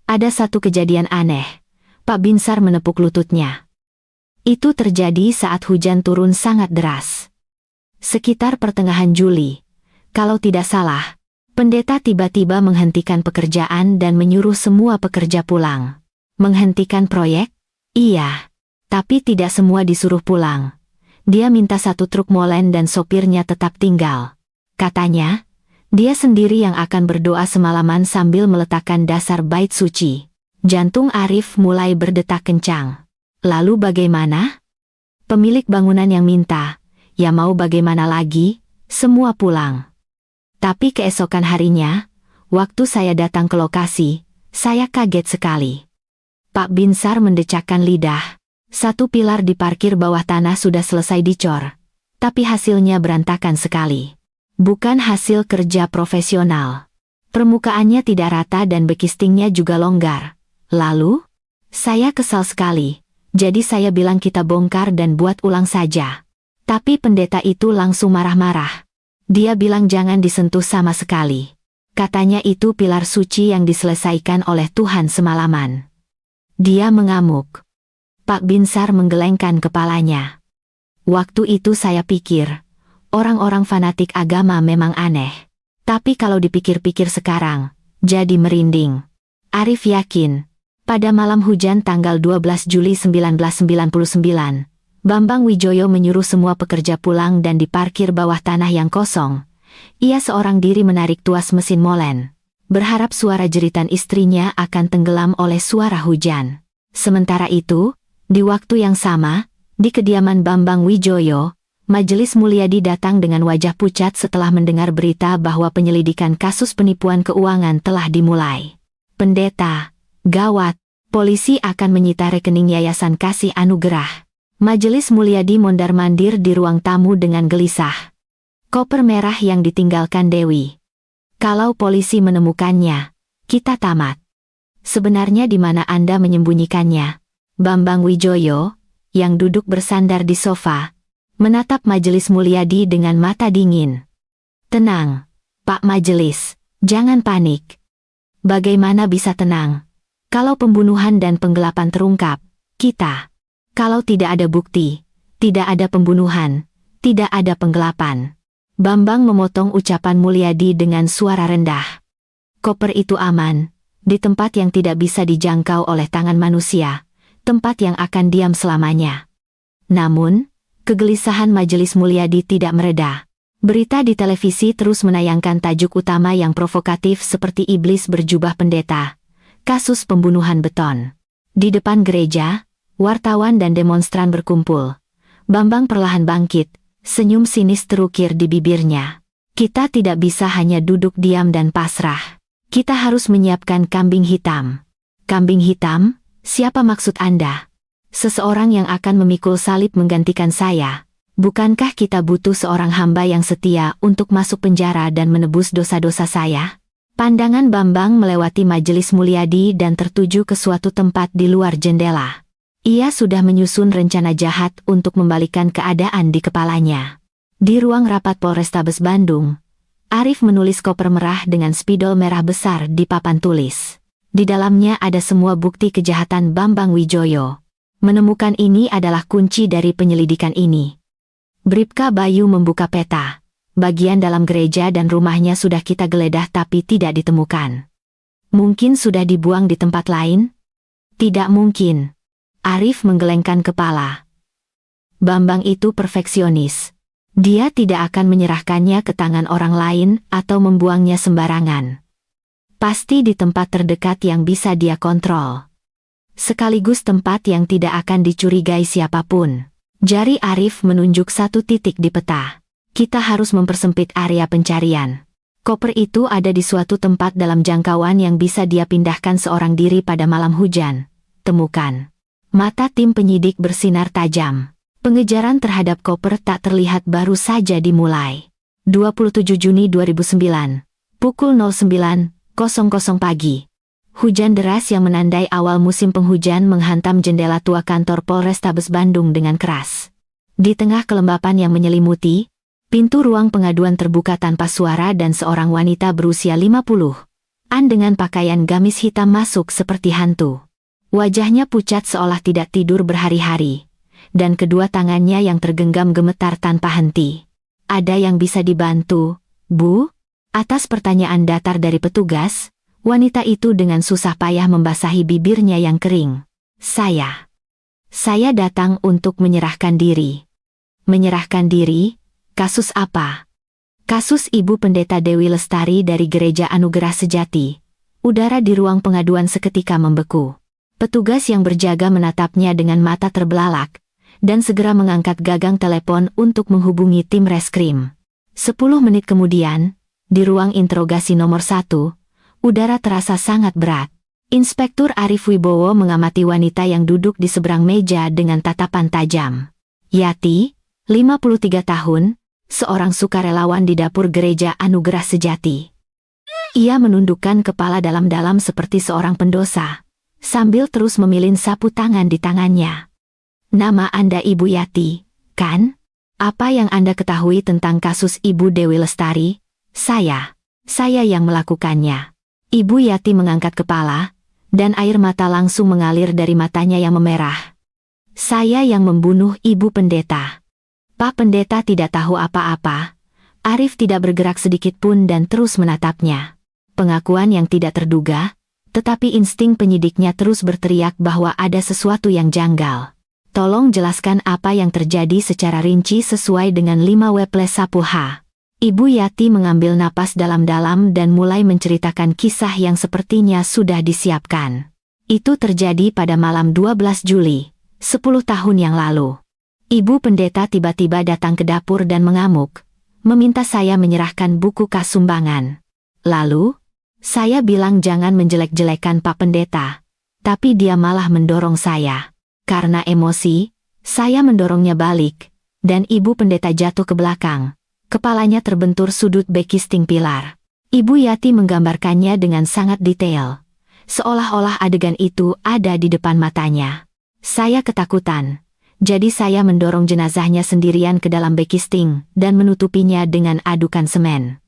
S1: ada satu kejadian aneh. Pak Binsar menepuk lututnya. Itu terjadi saat hujan turun sangat deras. Sekitar pertengahan Juli, kalau tidak salah, pendeta tiba-tiba menghentikan pekerjaan dan menyuruh semua pekerja pulang. Menghentikan proyek? Iya. Tapi tidak semua disuruh pulang. Dia minta satu truk molen dan sopirnya tetap tinggal. Katanya, dia sendiri yang akan berdoa semalaman sambil meletakkan dasar bait suci. Jantung Arif mulai berdetak kencang. Lalu bagaimana? Pemilik bangunan yang minta, ya mau bagaimana lagi, semua pulang. Tapi keesokan harinya, waktu saya datang ke lokasi, saya kaget sekali. Pak Binsar mendecakkan lidah. Satu pilar di parkir bawah tanah sudah selesai dicor. Tapi hasilnya berantakan sekali. Bukan hasil kerja profesional. Permukaannya tidak rata dan bekistingnya juga longgar. Lalu? Saya kesal sekali. Jadi saya bilang kita bongkar dan buat ulang saja. Tapi pendeta itu langsung marah-marah. Dia bilang jangan disentuh sama sekali. Katanya itu pilar suci yang diselesaikan oleh Tuhan semalaman. Dia mengamuk. Pak Binsar menggelengkan kepalanya. Waktu itu saya pikir, orang-orang fanatik agama memang aneh. Tapi kalau dipikir-pikir sekarang, jadi merinding. Arif yakin, pada malam hujan tanggal 12 Juli 1999, Bambang Wijoyo menyuruh semua pekerja pulang dan diparkir bawah tanah yang kosong. Ia seorang diri menarik tuas mesin molen. Berharap suara jeritan istrinya akan tenggelam oleh suara hujan. Sementara itu, di waktu yang sama, di kediaman Bambang Wijoyo, Majelis Mulyadi datang dengan wajah pucat setelah mendengar berita bahwa penyelidikan kasus penipuan keuangan telah dimulai. Pendeta, gawat, polisi akan menyita rekening Yayasan Kasih Anugerah. Majelis Mulyadi mondar-mandir di ruang tamu dengan gelisah. Koper merah yang ditinggalkan Dewi. Kalau polisi menemukannya, kita tamat. Sebenarnya di mana Anda menyembunyikannya? Bambang Wijoyo, yang duduk bersandar di sofa, menatap Majelis Mulyadi dengan mata dingin. Tenang, Pak Majelis, jangan panik. Bagaimana bisa tenang? Kalau pembunuhan dan penggelapan terungkap, kita. Kalau tidak ada bukti, tidak ada pembunuhan, tidak ada penggelapan. Bambang memotong ucapan Mulyadi dengan suara rendah. Koper itu aman, di tempat yang tidak bisa dijangkau oleh tangan manusia, tempat yang akan diam selamanya. Namun, kegelisahan Majelis Mulyadi tidak mereda. Berita di televisi terus menayangkan tajuk utama yang provokatif seperti iblis berjubah pendeta. Kasus pembunuhan beton. Di depan gereja, wartawan dan demonstran berkumpul. Bambang perlahan bangkit. Senyum sinis terukir di bibirnya. Kita tidak bisa hanya duduk diam dan pasrah. Kita harus menyiapkan kambing hitam. Kambing hitam? Siapa maksud Anda? Seseorang yang akan memikul salib menggantikan saya. Bukankah kita butuh seorang hamba yang setia untuk masuk penjara dan menebus dosa-dosa saya? Pandangan Bambang melewati Majelis Mulyadi dan tertuju ke suatu tempat di luar jendela. Ia sudah menyusun rencana jahat untuk membalikan keadaan di kepalanya. Di ruang rapat Polrestabes Bandung, Arif menulis koper merah dengan spidol merah besar di papan tulis. Di dalamnya ada semua bukti kejahatan Bambang Wijoyo. Menemukan ini adalah kunci dari penyelidikan ini. Bribka Bayu membuka peta. Bagian dalam gereja dan rumahnya sudah kita geledah tapi tidak ditemukan. Mungkin sudah dibuang di tempat lain? Tidak mungkin. Arif menggelengkan kepala. Bambang itu perfeksionis. Dia tidak akan menyerahkannya ke tangan orang lain atau membuangnya sembarangan. Pasti di tempat terdekat yang bisa dia kontrol. Sekaligus tempat yang tidak akan dicurigai siapapun. Jari Arif menunjuk satu titik di peta. Kita harus mempersempit area pencarian. Koper itu ada di suatu tempat dalam jangkauan yang bisa dia pindahkan seorang diri pada malam hujan. Temukan. Mata tim penyidik bersinar tajam. Pengejaran terhadap koper tak terlihat baru saja dimulai. 27 Juni 2009, pukul 09.00 pagi. Hujan deras yang menandai awal musim penghujan menghantam jendela tua kantor Polrestabes Bandung dengan keras. Di tengah kelembapan yang menyelimuti, pintu ruang pengaduan terbuka tanpa suara dan seorang wanita berusia 50-an dengan pakaian gamis hitam masuk seperti hantu. Wajahnya pucat seolah tidak tidur berhari-hari, dan kedua tangannya yang tergenggam gemetar tanpa henti. Ada yang bisa dibantu, Bu? Atas pertanyaan datar dari petugas, wanita itu dengan susah payah membasahi bibirnya yang kering. Saya datang untuk menyerahkan diri. Menyerahkan diri? Kasus apa? Kasus Ibu Pendeta Dewi Lestari dari Gereja Anugerah Sejati. Udara di ruang pengaduan seketika membeku. Petugas yang berjaga menatapnya dengan mata terbelalak, dan segera mengangkat gagang telepon untuk menghubungi tim reskrim. 10 menit kemudian, di ruang interogasi nomor 1, udara terasa sangat berat. Inspektur Arif Wibowo mengamati wanita yang duduk di seberang meja dengan tatapan tajam. Yati, 53 tahun, seorang sukarelawan di dapur Gereja Anugerah Sejati. Ia menundukkan kepala dalam-dalam seperti seorang pendosa, sambil terus memilin sapu tangan di tangannya. Nama Anda Ibu Yati, kan? Apa yang Anda ketahui tentang kasus Ibu Dewi Lestari? Saya yang melakukannya. Ibu Yati mengangkat kepala, dan air mata langsung mengalir dari matanya yang memerah. Saya yang membunuh Ibu Pendeta. Pak Pendeta tidak tahu apa-apa. Arif tidak bergerak sedikit pun dan terus menatapnya. Pengakuan yang tidak terduga, tetapi insting penyidiknya terus berteriak bahwa ada sesuatu yang janggal. Tolong jelaskan apa yang terjadi secara rinci sesuai dengan 5W+10H. Ibu Yati mengambil napas dalam-dalam dan mulai menceritakan kisah yang sepertinya sudah disiapkan. Itu terjadi pada malam 12 Juli, 10 tahun yang lalu. Ibu Pendeta tiba-tiba datang ke dapur dan mengamuk, meminta saya menyerahkan buku kas sumbangan. Lalu, saya bilang jangan menjelek-jelekan Pak Pendeta, tapi dia malah mendorong saya. Karena emosi, saya mendorongnya balik, dan Ibu Pendeta jatuh ke belakang. Kepalanya terbentur sudut bekisting pilar. Ibu Yati menggambarkannya dengan sangat detail, seolah-olah adegan itu ada di depan matanya. Saya ketakutan, jadi saya mendorong jenazahnya sendirian ke dalam bekisting dan menutupinya dengan adukan semen.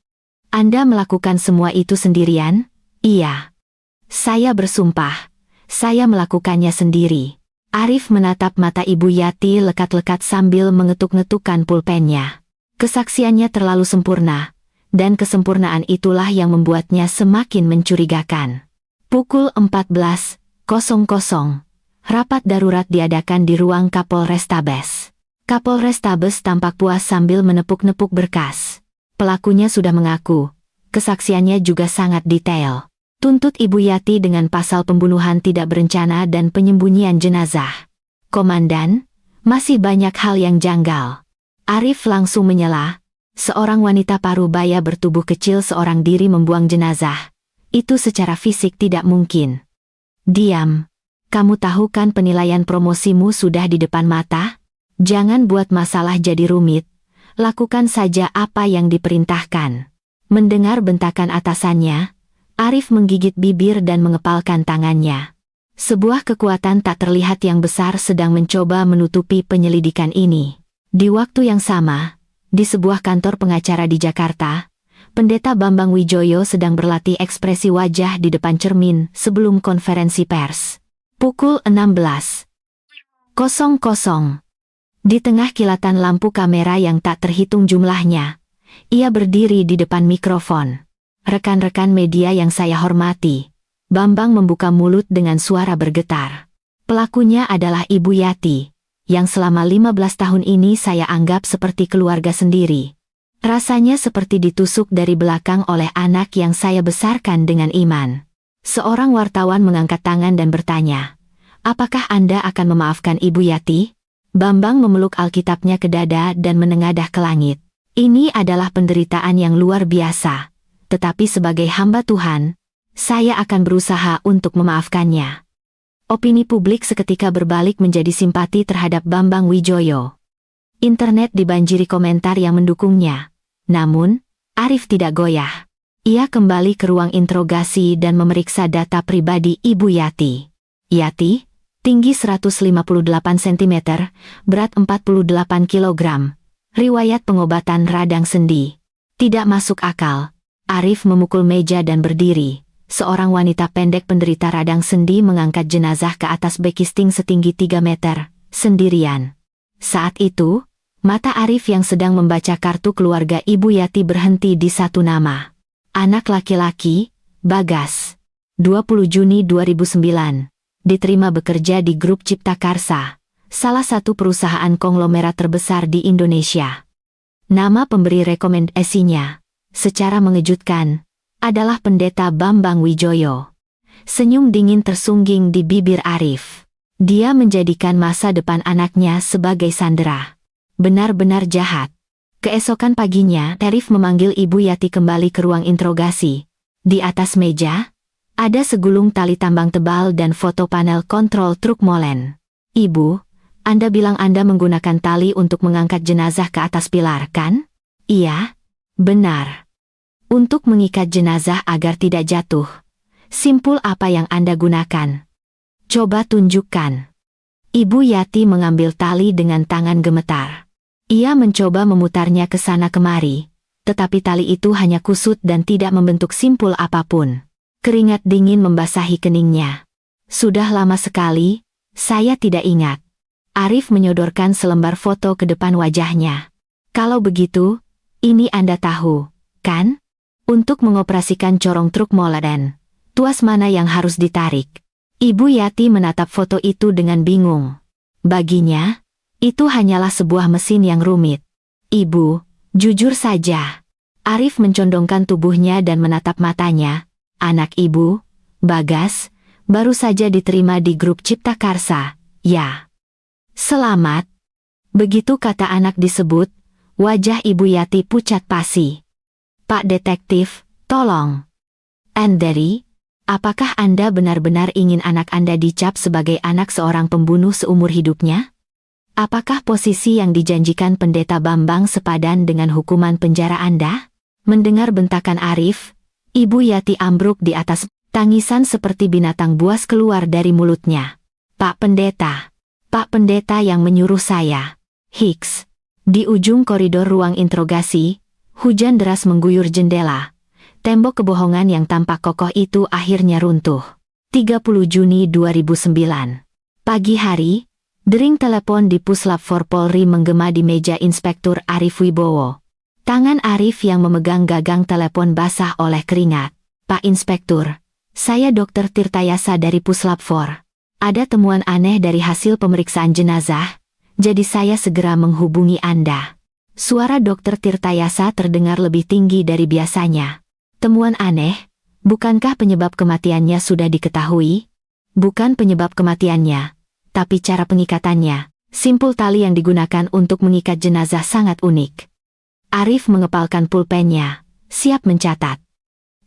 S1: Anda melakukan semua itu sendirian? Iya. Saya bersumpah, saya melakukannya sendiri. Arif menatap mata Ibu Yati lekat-lekat sambil mengetuk-ngetukkan pulpennya. Kesaksiannya terlalu sempurna, dan kesempurnaan itulah yang membuatnya semakin mencurigakan. Pukul 14.00, rapat darurat diadakan di ruang Kapolrestabes. Kapolrestabes tampak puas sambil menepuk-nepuk berkas. Pelakunya sudah mengaku, kesaksiannya juga sangat detail. Tuntut Ibu Yati dengan pasal pembunuhan tidak berencana dan penyembunyian jenazah. Komandan, masih banyak hal yang janggal. Arif langsung menyela, seorang wanita parubaya bertubuh kecil seorang diri membuang jenazah. Itu secara fisik tidak mungkin. Diam. Kamu tahu kan penilaian promosimu sudah di depan mata? Jangan buat masalah jadi rumit. Lakukan saja apa yang diperintahkan. Mendengar bentakan atasannya, Arif menggigit bibir dan mengepalkan tangannya. Sebuah kekuatan tak terlihat yang besar sedang mencoba menutupi penyelidikan ini. Di waktu yang sama, di sebuah kantor pengacara di Jakarta, Pendeta Bambang Wijoyo sedang berlatih ekspresi wajah di depan cermin sebelum konferensi pers. Pukul 16.00. Di tengah kilatan lampu kamera yang tak terhitung jumlahnya, ia berdiri di depan mikrofon. Rekan-rekan media yang saya hormati, Bambang membuka mulut dengan suara bergetar. Pelakunya adalah Ibu Yati, yang selama 15 tahun ini saya anggap seperti keluarga sendiri. Rasanya seperti ditusuk dari belakang oleh anak yang saya besarkan dengan iman. Seorang wartawan mengangkat tangan dan bertanya, apakah Anda akan memaafkan Ibu Yati? Bambang memeluk Alkitabnya ke dada dan menengadah ke langit. Ini adalah penderitaan yang luar biasa. Tetapi sebagai hamba Tuhan, saya akan berusaha untuk memaafkannya. Opini publik seketika berbalik menjadi simpati terhadap Bambang Wijoyo. Internet dibanjiri komentar yang mendukungnya. Namun, Arif tidak goyah. Ia kembali ke ruang interogasi dan memeriksa data pribadi Ibu Yati. Yati, tinggi 158 cm, berat 48 kg. Riwayat pengobatan radang sendi. Tidak masuk akal. Arif memukul meja dan berdiri. Seorang wanita pendek penderita radang sendi mengangkat jenazah ke atas bekisting setinggi 3 meter, sendirian. Saat itu, mata Arif yang sedang membaca kartu keluarga Ibu Yati berhenti di satu nama. Anak laki-laki, Bagas. 20 Juni 2009. Diterima bekerja di Grup Cipta Karsa, salah satu perusahaan konglomerat terbesar di Indonesia. Nama pemberi rekomendasinya, secara mengejutkan, adalah Pendeta Bambang Wijoyo. Senyum dingin tersungging di bibir Arif. Dia menjadikan masa depan anaknya sebagai sandera. Benar-benar jahat. Keesokan paginya, Arif memanggil Ibu Yati kembali ke ruang interogasi. Di atas meja, ada segulung tali tambang tebal dan foto panel kontrol truk molen. Ibu, Anda bilang Anda menggunakan tali untuk mengangkat jenazah ke atas pilar, kan? Iya, benar. Untuk mengikat jenazah agar tidak jatuh. Simpul apa yang Anda gunakan? Coba tunjukkan. Ibu Yati mengambil tali dengan tangan gemetar. Ia mencoba memutarnya ke sana kemari, tetapi tali itu hanya kusut dan tidak membentuk simpul apapun. Keringat dingin membasahi keningnya. Sudah lama sekali, saya tidak ingat. Arif menyodorkan selembar foto ke depan wajahnya. Kalau begitu, ini Anda tahu, kan? Untuk mengoperasikan corong truk molen, tuas mana yang harus ditarik? Ibu Yati menatap foto itu dengan bingung. Baginya, itu hanyalah sebuah mesin yang rumit. Ibu, jujur saja. Arif mencondongkan tubuhnya dan menatap matanya. Anak Ibu, Bagas, baru saja diterima di Grup Cipta Karsa, ya. Selamat. Begitu kata anak disebut, wajah Ibu Yati pucat pasi. Pak Detektif, tolong. Anderi, apakah Anda benar-benar ingin anak Anda dicap sebagai anak seorang pembunuh seumur hidupnya? Apakah posisi yang dijanjikan Pendeta Bambang sepadan dengan hukuman penjara Anda? Mendengar bentakan Arif, Ibu Yati ambruk di atas, tangisan seperti binatang buas keluar dari mulutnya. Pak Pendeta yang menyuruh saya. Hicks. Di ujung koridor ruang interogasi, hujan deras mengguyur jendela. Tembok kebohongan yang tampak kokoh itu akhirnya runtuh. 30 Juni 2009. Pagi hari, dering telepon di Puslap 4 Polri menggema di meja Inspektur Arif Wibowo. Tangan Arif yang memegang gagang telepon basah oleh keringat. Pak Inspektur, saya Dr. Tirtayasa dari Puslap 4. Ada temuan aneh dari hasil pemeriksaan jenazah, jadi saya segera menghubungi Anda. Suara Dr. Tirtayasa terdengar lebih tinggi dari biasanya. Temuan aneh, bukankah penyebab kematiannya sudah diketahui? Bukan penyebab kematiannya, tapi cara pengikatannya. Simpul tali yang digunakan untuk mengikat jenazah sangat unik. Arif mengepalkan pulpennya, siap mencatat.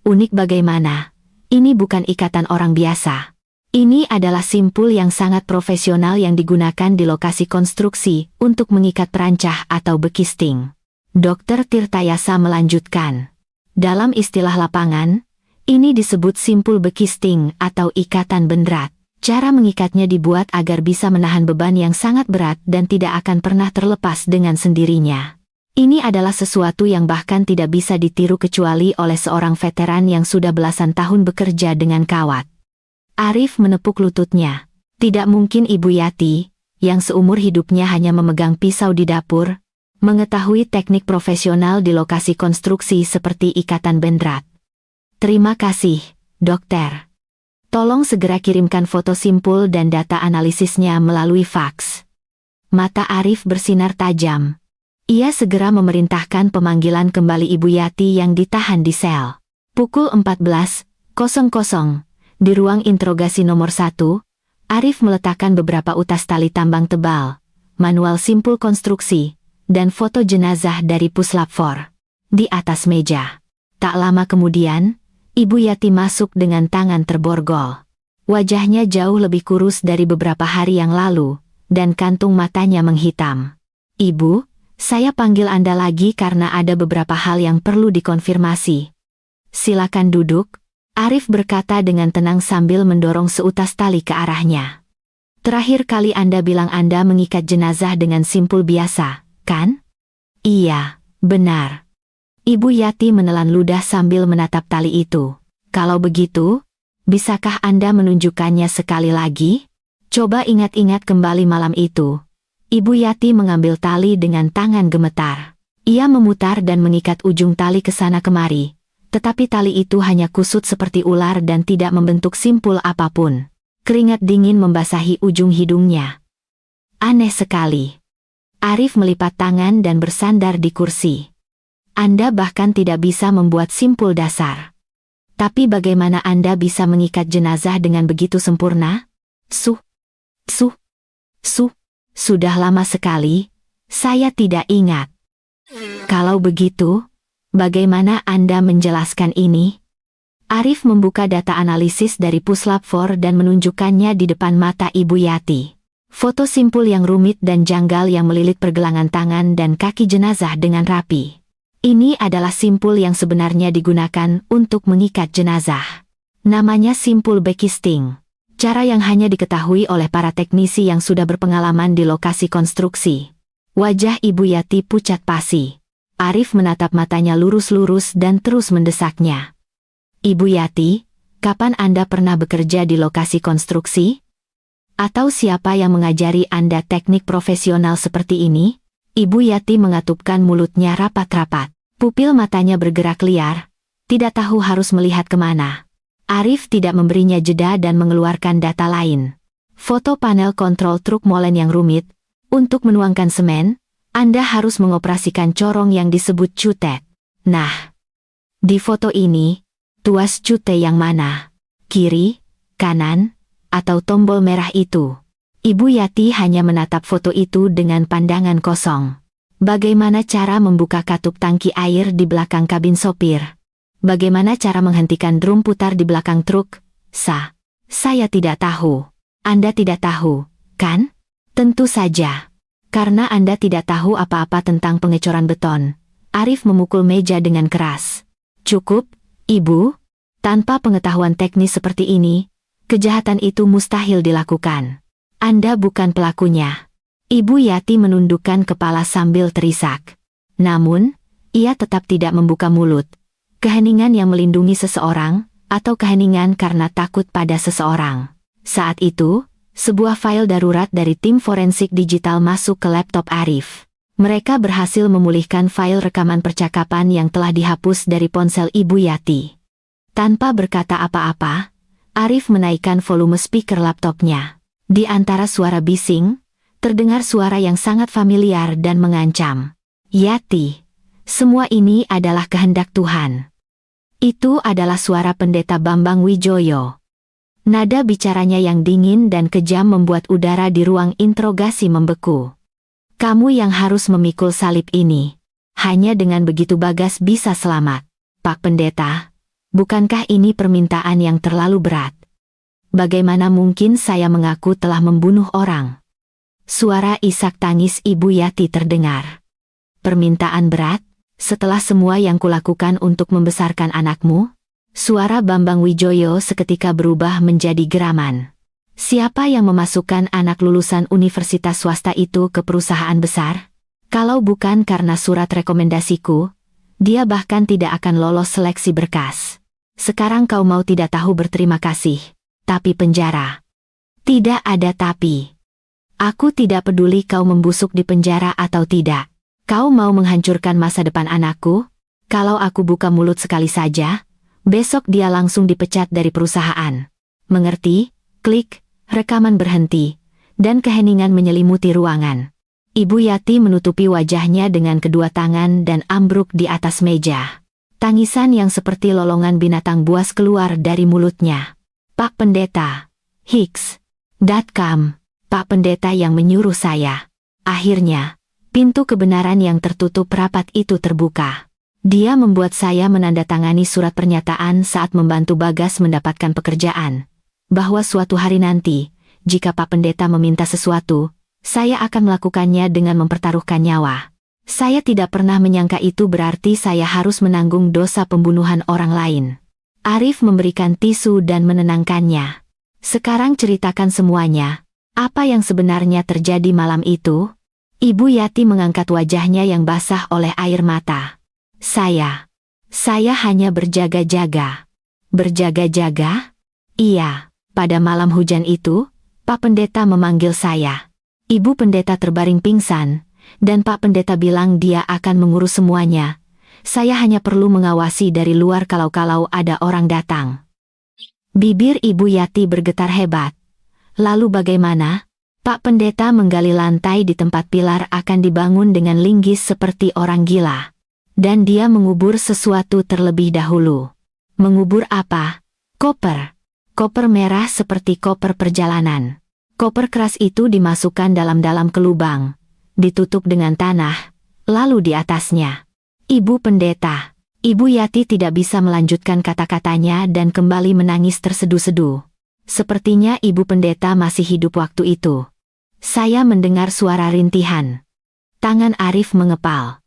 S1: Unik bagaimana? Ini bukan ikatan orang biasa. Ini adalah simpul yang sangat profesional yang digunakan di lokasi konstruksi untuk mengikat perancah atau bekisting. Dr. Tirtayasa melanjutkan. Dalam istilah lapangan, ini disebut simpul bekisting atau ikatan benderat. Cara mengikatnya dibuat agar bisa menahan beban yang sangat berat dan tidak akan pernah terlepas dengan sendirinya. Ini adalah sesuatu yang bahkan tidak bisa ditiru kecuali oleh seorang veteran yang sudah belasan tahun bekerja dengan kawat. Arif menepuk lututnya. Tidak mungkin Ibu Yati, yang seumur hidupnya hanya memegang pisau di dapur, mengetahui teknik profesional di lokasi konstruksi seperti ikatan benderat. Terima kasih, dokter. Tolong segera kirimkan foto simpul dan data analisisnya melalui faks. Mata Arif bersinar tajam. Ia segera memerintahkan pemanggilan kembali Ibu Yati yang ditahan di sel. Pukul 14.00, di ruang interogasi nomor 1, Arif meletakkan beberapa utas tali tambang tebal, manual simpul konstruksi, dan foto jenazah dari puslap 4. Di atas meja. Tak lama kemudian, Ibu Yati masuk dengan tangan terborgol. Wajahnya jauh lebih kurus dari beberapa hari yang lalu, dan kantung matanya menghitam. "Ibu, saya panggil Anda lagi karena ada beberapa hal yang perlu dikonfirmasi." "Silakan duduk," Arif berkata dengan tenang sambil mendorong seutas tali ke arahnya. "Terakhir kali Anda bilang Anda mengikat jenazah dengan simpul biasa, kan?" "Iya, benar." Ibu Yati menelan ludah sambil menatap tali itu. "Kalau begitu, bisakah Anda menunjukkannya sekali lagi?" "Coba ingat-ingat kembali malam itu." Ibu Yati mengambil tali dengan tangan gemetar. Ia memutar dan mengikat ujung tali ke sana kemari, tetapi tali itu hanya kusut seperti ular dan tidak membentuk simpul apapun. Keringat dingin membasahi ujung hidungnya. "Aneh sekali." Arif melipat tangan dan bersandar di kursi. "Anda bahkan tidak bisa membuat simpul dasar. Tapi bagaimana Anda bisa mengikat jenazah dengan begitu sempurna?" Sudah lama sekali, saya tidak ingat." "Kalau begitu, bagaimana Anda menjelaskan ini?" Arif membuka data analisis dari puslap 4 dan menunjukkannya di depan mata Ibu Yati. Foto simpul yang rumit dan janggal yang melilit pergelangan tangan dan kaki jenazah dengan rapi. Ini adalah simpul yang sebenarnya digunakan untuk mengikat jenazah. Namanya simpul backcasting. Cara yang hanya diketahui oleh para teknisi yang sudah berpengalaman di lokasi konstruksi. Wajah Ibu Yati pucat pasi. Arif menatap matanya lurus-lurus dan terus mendesaknya. "Ibu Yati, kapan Anda pernah bekerja di lokasi konstruksi? Atau siapa yang mengajari Anda teknik profesional seperti ini?" Ibu Yati mengatupkan mulutnya rapat-rapat. Pupil matanya bergerak liar, tidak tahu harus melihat kemana. Arif tidak memberinya jeda dan mengeluarkan data lain. "Foto panel kontrol truk molen yang rumit. Untuk menuangkan semen, Anda harus mengoperasikan corong yang disebut cutek. Nah, di foto ini, tuas cute yang mana? Kiri, kanan, atau tombol merah itu?" Ibu Yati hanya menatap foto itu dengan pandangan kosong. "Bagaimana cara membuka katup tangki air di belakang kabin sopir? Bagaimana cara menghentikan drum putar di belakang truk? Saya tidak tahu." "Anda tidak tahu, kan?" "Tentu saja. Karena Anda tidak tahu apa-apa tentang pengecoran beton." Arif memukul meja dengan keras. "Cukup, Ibu. Tanpa pengetahuan teknis seperti ini, kejahatan itu mustahil dilakukan. Anda bukan pelakunya." Ibu Yati menundukkan kepala sambil terisak. Namun, ia tetap tidak membuka mulut. Keheningan yang melindungi seseorang, atau keheningan karena takut pada seseorang. Saat itu, sebuah file darurat dari tim forensik digital masuk ke laptop Arif. Mereka berhasil memulihkan file rekaman percakapan yang telah dihapus dari ponsel Ibu Yati. Tanpa berkata apa-apa, Arif menaikkan volume speaker laptopnya. Di antara suara bising, terdengar suara yang sangat familiar dan mengancam. "Yati, semua ini adalah kehendak Tuhan." Itu adalah suara Pendeta Bambang Wijoyo. Nada bicaranya yang dingin dan kejam membuat udara di ruang interogasi membeku. "Kamu yang harus memikul salib ini. Hanya dengan begitu Bagas bisa selamat. Pak Pendeta, bukankah ini permintaan yang terlalu berat? Bagaimana mungkin saya mengaku telah membunuh orang?" Suara isak tangis Ibu Yati terdengar. "Permintaan berat? Setelah semua yang kulakukan untuk membesarkan anakmu?" Suara Bambang Wijoyo seketika berubah menjadi geraman. "Siapa yang memasukkan anak lulusan universitas swasta itu ke perusahaan besar? Kalau bukan karena surat rekomendasiku, dia bahkan tidak akan lolos seleksi berkas. Sekarang kau mau tidak tahu berterima kasih, tapi penjara." "Tidak ada tapi. Aku tidak peduli kau membusuk di penjara atau tidak. Kau mau menghancurkan masa depan anakku? Kalau aku buka mulut sekali saja, besok dia langsung dipecat dari perusahaan. Mengerti?" Klik, rekaman berhenti, dan keheningan menyelimuti ruangan. Ibu Yati menutupi wajahnya dengan kedua tangan dan ambruk di atas meja. Tangisan yang seperti lolongan binatang buas keluar dari mulutnya. "Pak Pendeta, Hicks.com, Pak Pendeta yang menyuruh saya." Akhirnya, pintu kebenaran yang tertutup rapat itu terbuka. Dia membuat saya menandatangani surat pernyataan saat membantu Bagas mendapatkan pekerjaan. Bahwa suatu hari nanti, jika Pak Pendeta meminta sesuatu, saya akan melakukannya dengan mempertaruhkan nyawa. Saya tidak pernah menyangka itu berarti saya harus menanggung dosa pembunuhan orang lain. Arif memberikan tisu dan menenangkannya. Sekarang ceritakan semuanya. Apa yang sebenarnya terjadi malam itu? Ibu Yati mengangkat wajahnya yang basah oleh air mata. Saya hanya berjaga-jaga. Berjaga-jaga? Iya, pada malam hujan itu, Pak Pendeta memanggil saya. Ibu Pendeta terbaring pingsan, dan Pak Pendeta bilang dia akan mengurus semuanya. Saya hanya perlu mengawasi dari luar kalau ada orang datang. Bibir Ibu Yati bergetar hebat. Lalu bagaimana? Pak Pendeta menggali lantai di tempat pilar akan dibangun dengan linggis seperti orang gila. Dan dia mengubur sesuatu terlebih dahulu. Mengubur apa? Koper. Koper merah seperti koper perjalanan. Koper keras itu dimasukkan dalam-dalam ke lubang. Ditutup dengan tanah, lalu di atasnya. Ibu Pendeta. Ibu Yati tidak bisa melanjutkan kata-katanya dan kembali menangis terseduh-seduh. Sepertinya Ibu Pendeta masih hidup waktu itu. Saya mendengar suara rintihan. Tangan Arif mengepal.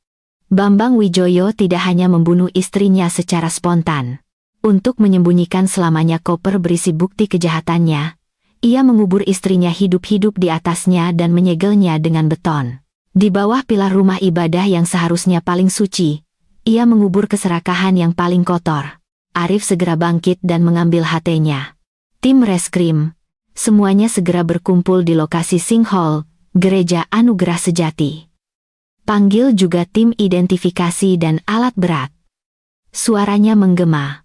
S1: Bambang Wijoyo tidak hanya membunuh istrinya secara spontan. Untuk menyembunyikan selamanya koper berisi bukti kejahatannya, ia mengubur istrinya hidup-hidup di atasnya dan menyegelnya dengan beton. Di bawah pilar rumah ibadah yang seharusnya paling suci, ia mengubur keserakahan yang paling kotor. Arif segera bangkit dan mengambil HT-nya. Tim reskrim, semuanya segera berkumpul di lokasi Sinkhole, Gereja Anugerah Sejati. Panggil juga tim identifikasi dan alat berat. Suaranya menggema.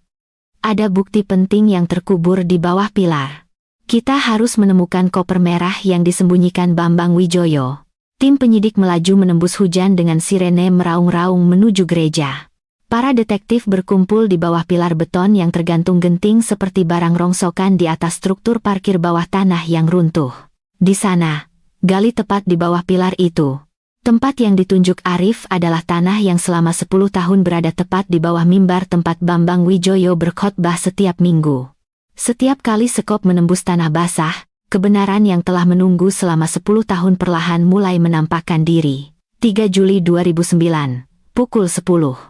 S1: Ada bukti penting yang terkubur di bawah pilar. Kita harus menemukan koper merah yang disembunyikan Bambang Wijoyo. Tim penyidik melaju menembus hujan dengan sirene meraung-raung menuju gereja. Para detektif berkumpul di bawah pilar beton yang tergantung genting seperti barang rongsokan di atas struktur parkir bawah tanah yang runtuh. Di sana, gali tepat di bawah pilar itu. Tempat yang ditunjuk Arif adalah tanah yang selama 10 tahun berada tepat di bawah mimbar tempat Bambang Wijoyo berkhotbah setiap minggu. Setiap kali sekop menembus tanah basah, kebenaran yang telah menunggu selama 10 tahun perlahan mulai menampakkan diri. 3 Juli 2009, pukul 10.00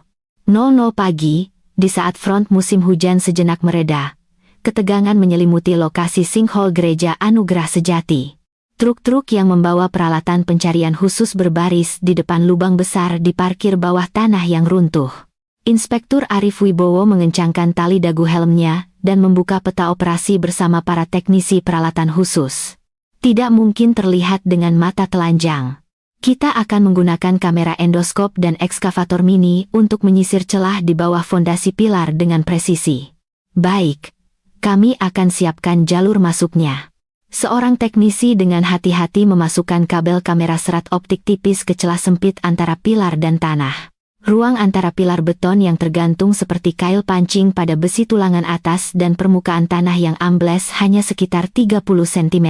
S1: pagi, di saat front musim hujan sejenak mereda, ketegangan menyelimuti lokasi Sinkhole Gereja Anugerah Sejati. Truk-truk yang membawa peralatan pencarian khusus berbaris di depan lubang besar di parkir bawah tanah yang runtuh. Inspektur Arif Wibowo mengencangkan tali dagu helmnya dan membuka peta operasi bersama para teknisi peralatan khusus. Tidak mungkin terlihat dengan mata telanjang. Kita akan menggunakan kamera endoskop dan ekskavator mini untuk menyisir celah di bawah fondasi pilar dengan presisi. Baik, kami akan siapkan jalur masuknya. Seorang teknisi dengan hati-hati memasukkan kabel kamera serat optik tipis ke celah sempit antara pilar dan tanah. Ruang antara pilar beton yang tergantung seperti kail pancing pada besi tulangan atas dan permukaan tanah yang ambles hanya sekitar 30 cm.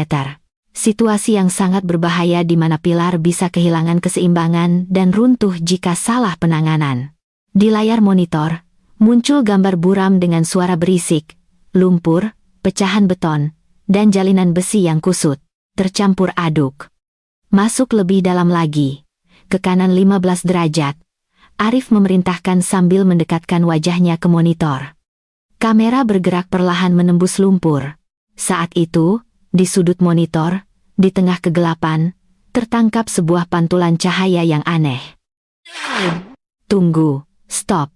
S1: Situasi yang sangat berbahaya di mana pilar bisa kehilangan keseimbangan dan runtuh jika salah penanganan. Di layar monitor, muncul gambar buram dengan suara berisik, lumpur, pecahan beton, dan jalinan besi yang kusut, tercampur aduk. Masuk lebih dalam lagi. Ke kanan 15 derajat. Arif memerintahkan sambil mendekatkan wajahnya ke monitor. Kamera bergerak perlahan menembus lumpur. Saat itu, di sudut monitor, di tengah kegelapan, tertangkap sebuah pantulan cahaya yang aneh. Tunggu, stop.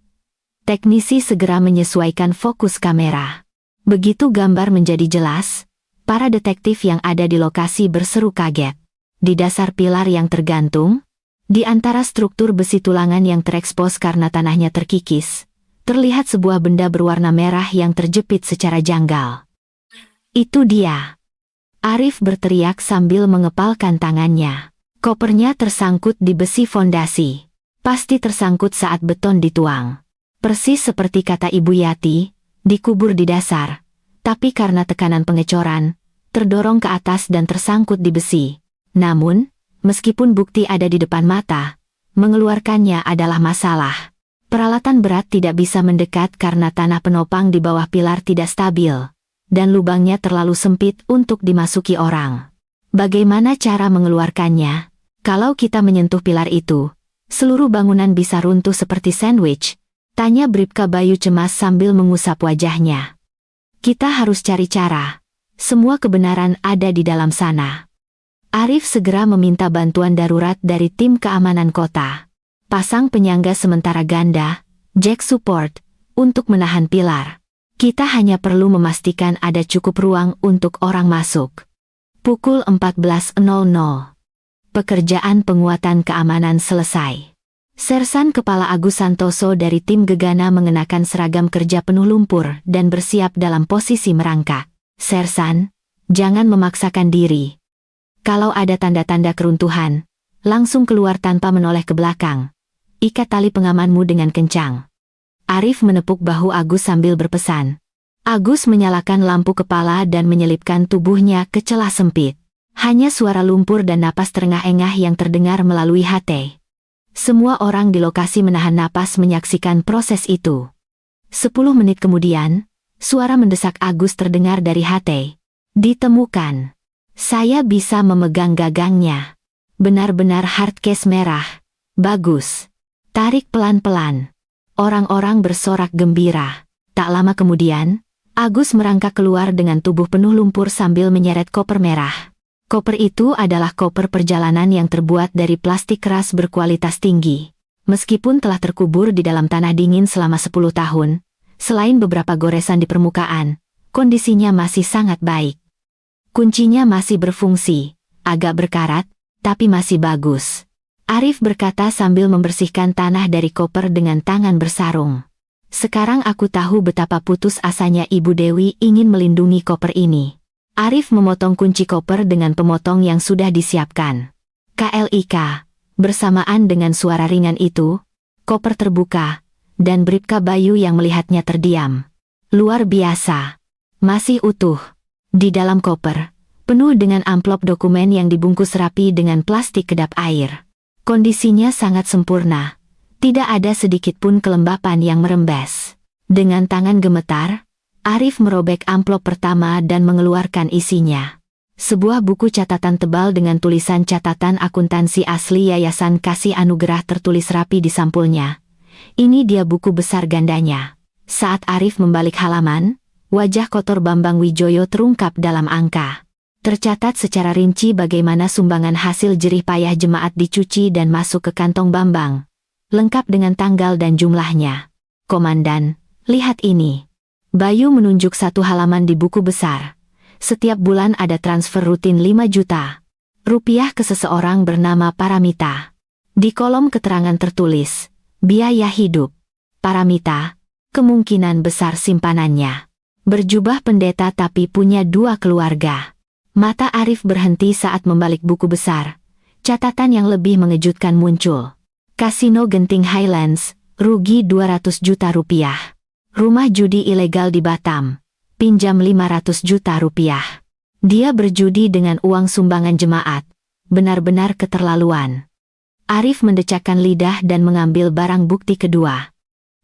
S1: Teknisi segera menyesuaikan fokus kamera. Begitu gambar menjadi jelas, para detektif yang ada di lokasi berseru kaget. Di dasar pilar yang tergantung, di antara struktur besi tulangan yang terekspos karena tanahnya terkikis, terlihat sebuah benda berwarna merah yang terjepit secara janggal. Itu dia. Arif berteriak sambil mengepalkan tangannya. Kopernya tersangkut di besi fondasi. Pasti tersangkut saat beton dituang. Persis seperti kata Ibu Yati, dikubur di dasar. Tapi karena tekanan pengecoran, terdorong ke atas dan tersangkut di besi. Namun, Meskipun bukti ada di depan mata, mengeluarkannya adalah masalah. Peralatan berat tidak bisa mendekat karena tanah penopang di bawah pilar tidak stabil, dan lubangnya terlalu sempit untuk dimasuki orang. Bagaimana cara mengeluarkannya? Kalau kita menyentuh pilar itu, seluruh bangunan bisa runtuh seperti sandwich, tanya Bribka Bayu cemas sambil mengusap wajahnya. Kita harus cari cara. Semua kebenaran ada di dalam sana. Arif segera meminta bantuan darurat dari tim keamanan kota. Pasang penyangga sementara ganda, jack support, untuk menahan pilar. Kita hanya perlu memastikan ada cukup ruang untuk orang masuk. Pukul 14.00. Pekerjaan penguatan keamanan selesai. Sersan Kepala Agus Santoso dari tim Gegana mengenakan seragam kerja penuh lumpur dan bersiap dalam posisi merangkak. Sersan, jangan memaksakan diri. Kalau ada tanda-tanda keruntuhan, langsung keluar tanpa menoleh ke belakang. Ikat tali pengamanmu dengan kencang. Arif menepuk bahu Agus sambil berpesan. Agus menyalakan lampu kepala dan menyelipkan tubuhnya ke celah sempit. Hanya suara lumpur dan napas terengah-engah yang terdengar melalui HT. Semua orang di lokasi menahan napas menyaksikan proses itu. 10 menit kemudian, suara mendesak Agus terdengar dari HT. Ditemukan. Saya bisa memegang gagangnya. Benar-benar hardcase merah. Bagus. Tarik pelan-pelan. Orang-orang bersorak gembira. Tak lama kemudian, Agus merangkak keluar dengan tubuh penuh lumpur sambil menyeret koper merah. Koper itu adalah koper perjalanan yang terbuat dari plastik keras berkualitas tinggi. Meskipun telah terkubur di dalam tanah dingin selama 10 tahun, selain beberapa goresan di permukaan, kondisinya masih sangat baik. Kuncinya masih berfungsi, agak berkarat, tapi masih bagus. Arif berkata sambil membersihkan tanah dari koper dengan tangan bersarung. Sekarang aku tahu betapa putus asanya Ibu Dewi ingin melindungi koper ini. Arif memotong kunci koper dengan pemotong yang sudah disiapkan. KLIK, bersamaan dengan suara ringan itu, koper terbuka, dan Bribka Bayu yang melihatnya terdiam. Luar biasa. Masih utuh. Di dalam koper, penuh dengan amplop dokumen yang dibungkus rapi dengan plastik kedap air. Kondisinya sangat sempurna. Tidak ada sedikit pun kelembapan yang merembes. Dengan tangan gemetar, Arif merobek amplop pertama dan mengeluarkan isinya. Sebuah buku catatan tebal dengan tulisan catatan akuntansi asli Yayasan Kasih Anugerah tertulis rapi di sampulnya. Ini dia buku besar gandanya. Saat Arif membalik halaman, wajah kotor Bambang Wijoyo terungkap dalam angka. Tercatat secara rinci bagaimana sumbangan hasil jerih payah jemaat dicuci dan masuk ke kantong Bambang. Lengkap dengan tanggal dan jumlahnya. Komandan, lihat ini. Bayu menunjuk satu halaman di buku besar. Setiap bulan ada transfer rutin 5 juta rupiah ke seseorang bernama Paramita. Di kolom keterangan tertulis, biaya hidup. Paramita, kemungkinan besar simpanannya. Berjubah pendeta tapi punya 2 keluarga. Mata Arif berhenti saat membalik buku besar. Catatan yang lebih mengejutkan muncul. Kasino Genting Highlands, rugi 200 juta rupiah. Rumah judi ilegal di Batam, pinjam 500 juta rupiah. Dia berjudi dengan uang sumbangan jemaat. Benar-benar keterlaluan. Arif mendecakkan lidah dan mengambil barang bukti kedua.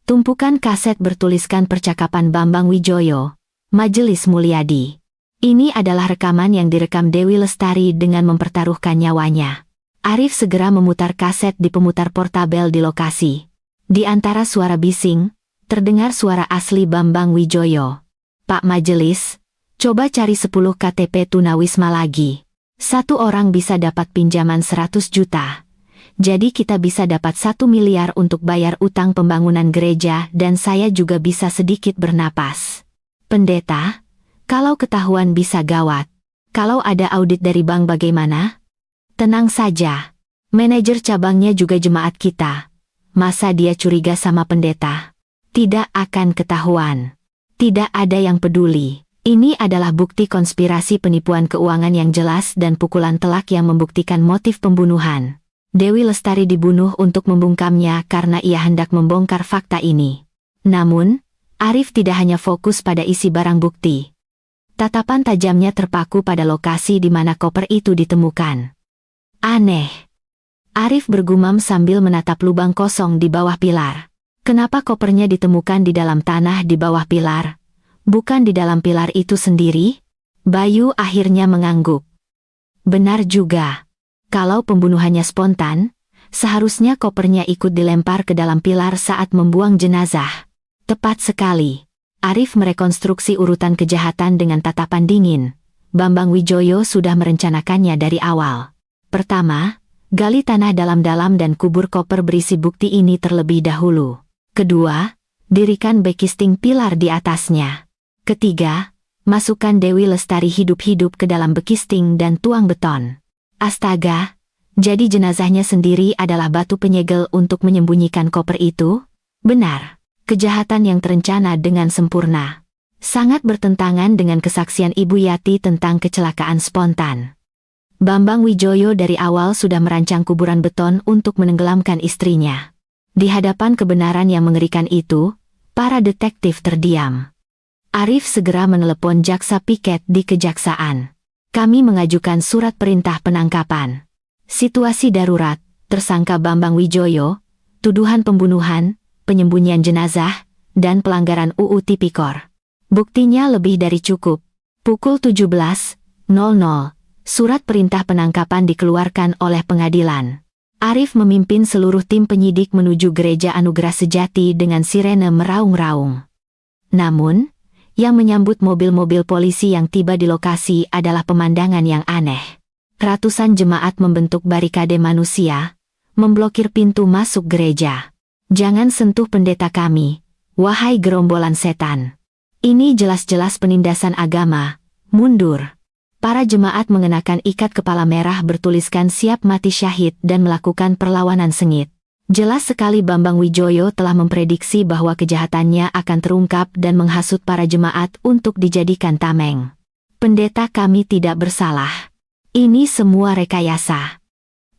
S1: Tumpukan kaset bertuliskan percakapan Bambang Wijoyo, Majelis Mulyadi. Ini adalah rekaman yang direkam Dewi Lestari dengan mempertaruhkan nyawanya. Arif segera memutar kaset di pemutar portabel di lokasi. Di antara suara bising, terdengar suara asli Bambang Wijoyo. Pak Majelis, coba cari 10 KTP tunawisma lagi. Satu orang bisa dapat pinjaman 100 juta. Jadi kita bisa dapat 1 miliar untuk bayar utang pembangunan gereja dan saya juga bisa sedikit bernapas. Pendeta, kalau ketahuan bisa gawat. Kalau ada audit dari bank bagaimana? Tenang saja. Manajer cabangnya juga jemaat kita. Masa dia curiga sama pendeta? Tidak akan ketahuan. Tidak ada yang peduli. Ini adalah bukti konspirasi penipuan keuangan yang jelas dan pukulan telak yang membuktikan motif pembunuhan. Dewi Lestari dibunuh untuk membungkamnya karena ia hendak membongkar fakta ini. Namun, Arif tidak hanya fokus pada isi barang bukti. Tatapan tajamnya terpaku pada lokasi di mana koper itu ditemukan. Aneh. Arif bergumam sambil menatap lubang kosong di bawah pilar. Kenapa kopernya ditemukan di dalam tanah di bawah pilar? Bukan di dalam pilar itu sendiri? Bayu akhirnya mengangguk. Benar juga. Kalau pembunuhannya spontan, seharusnya kopernya ikut dilempar ke dalam pilar saat membuang jenazah. Tepat sekali. Arif merekonstruksi urutan kejahatan dengan tatapan dingin. Bambang Wijoyo sudah merencanakannya dari awal. Pertama, gali tanah dalam-dalam dan kubur koper berisi bukti ini terlebih dahulu. Kedua, dirikan bekisting pilar di atasnya. Ketiga, masukkan Dewi Lestari hidup-hidup ke dalam bekisting dan tuang beton. Astaga, jadi jenazahnya sendiri adalah batu penyegel untuk menyembunyikan koper itu? Benar, kejahatan yang terencana dengan sempurna. Sangat bertentangan dengan kesaksian Ibu Yati tentang kecelakaan spontan. Bambang Wijoyo dari awal sudah merancang kuburan beton untuk menenggelamkan istrinya. Di hadapan kebenaran yang mengerikan itu, para detektif terdiam. Arif segera menelepon jaksa piket di kejaksaan. Kami mengajukan surat perintah penangkapan. Situasi darurat, tersangka Bambang Wijoyo, tuduhan pembunuhan, penyembunyian jenazah, dan pelanggaran UU Tipikor. Buktinya lebih dari cukup. Pukul 17.00, surat perintah penangkapan dikeluarkan oleh pengadilan. Arif memimpin seluruh tim penyidik menuju Gereja Anugerah Sejati dengan sirene meraung-raung. Namun, yang menyambut mobil-mobil polisi yang tiba di lokasi adalah pemandangan yang aneh. Ratusan jemaat membentuk barikade manusia, memblokir pintu masuk gereja. Jangan sentuh pendeta kami, wahai gerombolan setan. Ini jelas-jelas penindasan agama, mundur. Para jemaat mengenakan ikat kepala merah bertuliskan siap mati syahid dan melakukan perlawanan sengit. Jelas sekali Bambang Wijoyo telah memprediksi bahwa kejahatannya akan terungkap dan menghasut para jemaat untuk dijadikan tameng. Pendeta kami tidak bersalah. Ini semua rekayasa.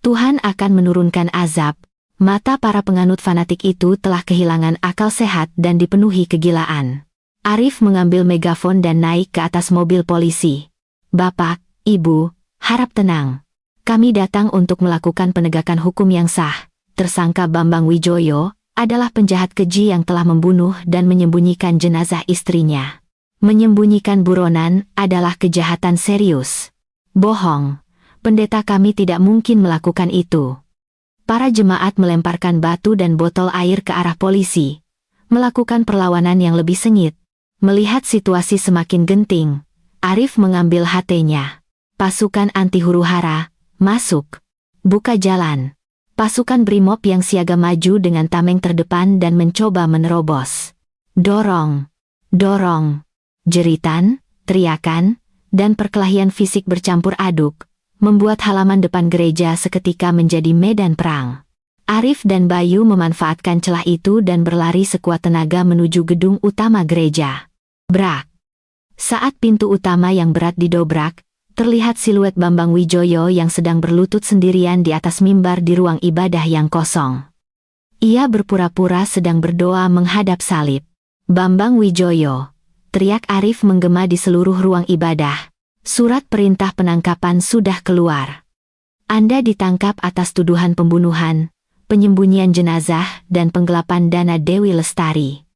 S1: Tuhan akan menurunkan azab. Mata para penganut fanatik itu telah kehilangan akal sehat dan dipenuhi kegilaan. Arif mengambil megafon dan naik ke atas mobil polisi. Bapak, Ibu, harap tenang. Kami datang untuk melakukan penegakan hukum yang sah. Tersangka Bambang Wijoyo adalah penjahat keji yang telah membunuh dan menyembunyikan jenazah istrinya. Menyembunyikan buronan adalah kejahatan serius. Bohong. Pendeta kami tidak mungkin melakukan itu. Para jemaat melemparkan batu dan botol air ke arah polisi, melakukan perlawanan yang lebih sengit. Melihat situasi semakin genting, Arif mengambil HT-nya. Pasukan anti huru-hara, masuk. Buka jalan. Pasukan Brimob yang siaga maju dengan tameng terdepan dan mencoba menerobos. Dorong. Dorong. Jeritan, teriakan, dan perkelahian fisik bercampur aduk, membuat halaman depan gereja seketika menjadi medan perang. Arif dan Bayu memanfaatkan celah itu dan berlari sekuat tenaga menuju gedung utama gereja. Brak. Saat pintu utama yang berat didobrak, terlihat siluet Bambang Wijoyo yang sedang berlutut sendirian di atas mimbar di ruang ibadah yang kosong. Ia berpura-pura sedang berdoa menghadap salib. Bambang Wijoyo, teriak Arif menggema di seluruh ruang ibadah. Surat perintah penangkapan sudah keluar. Anda ditangkap atas tuduhan pembunuhan, penyembunyian jenazah, dan penggelapan dana Dewi Lestari.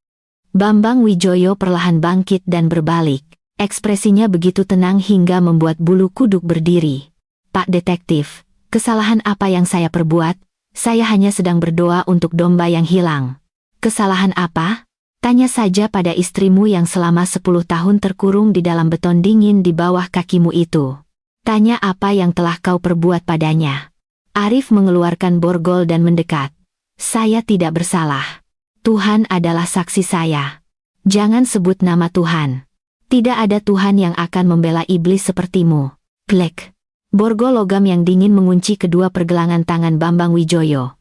S1: Bambang Wijoyo perlahan bangkit dan berbalik. Ekspresinya begitu tenang hingga membuat bulu kuduk berdiri. Pak Detektif, kesalahan apa yang saya perbuat? Saya hanya sedang berdoa untuk domba yang hilang. Kesalahan apa? Tanya saja pada istrimu yang selama 10 tahun terkurung di dalam beton dingin di bawah kakimu itu. Tanya apa yang telah kau perbuat padanya. Arif mengeluarkan borgol dan mendekat. Saya tidak bersalah. Tuhan adalah saksi saya. Jangan sebut nama Tuhan. Tidak ada Tuhan yang akan membela iblis sepertimu. Glek. Borgol logam yang dingin mengunci kedua pergelangan tangan Bambang Wijoyo.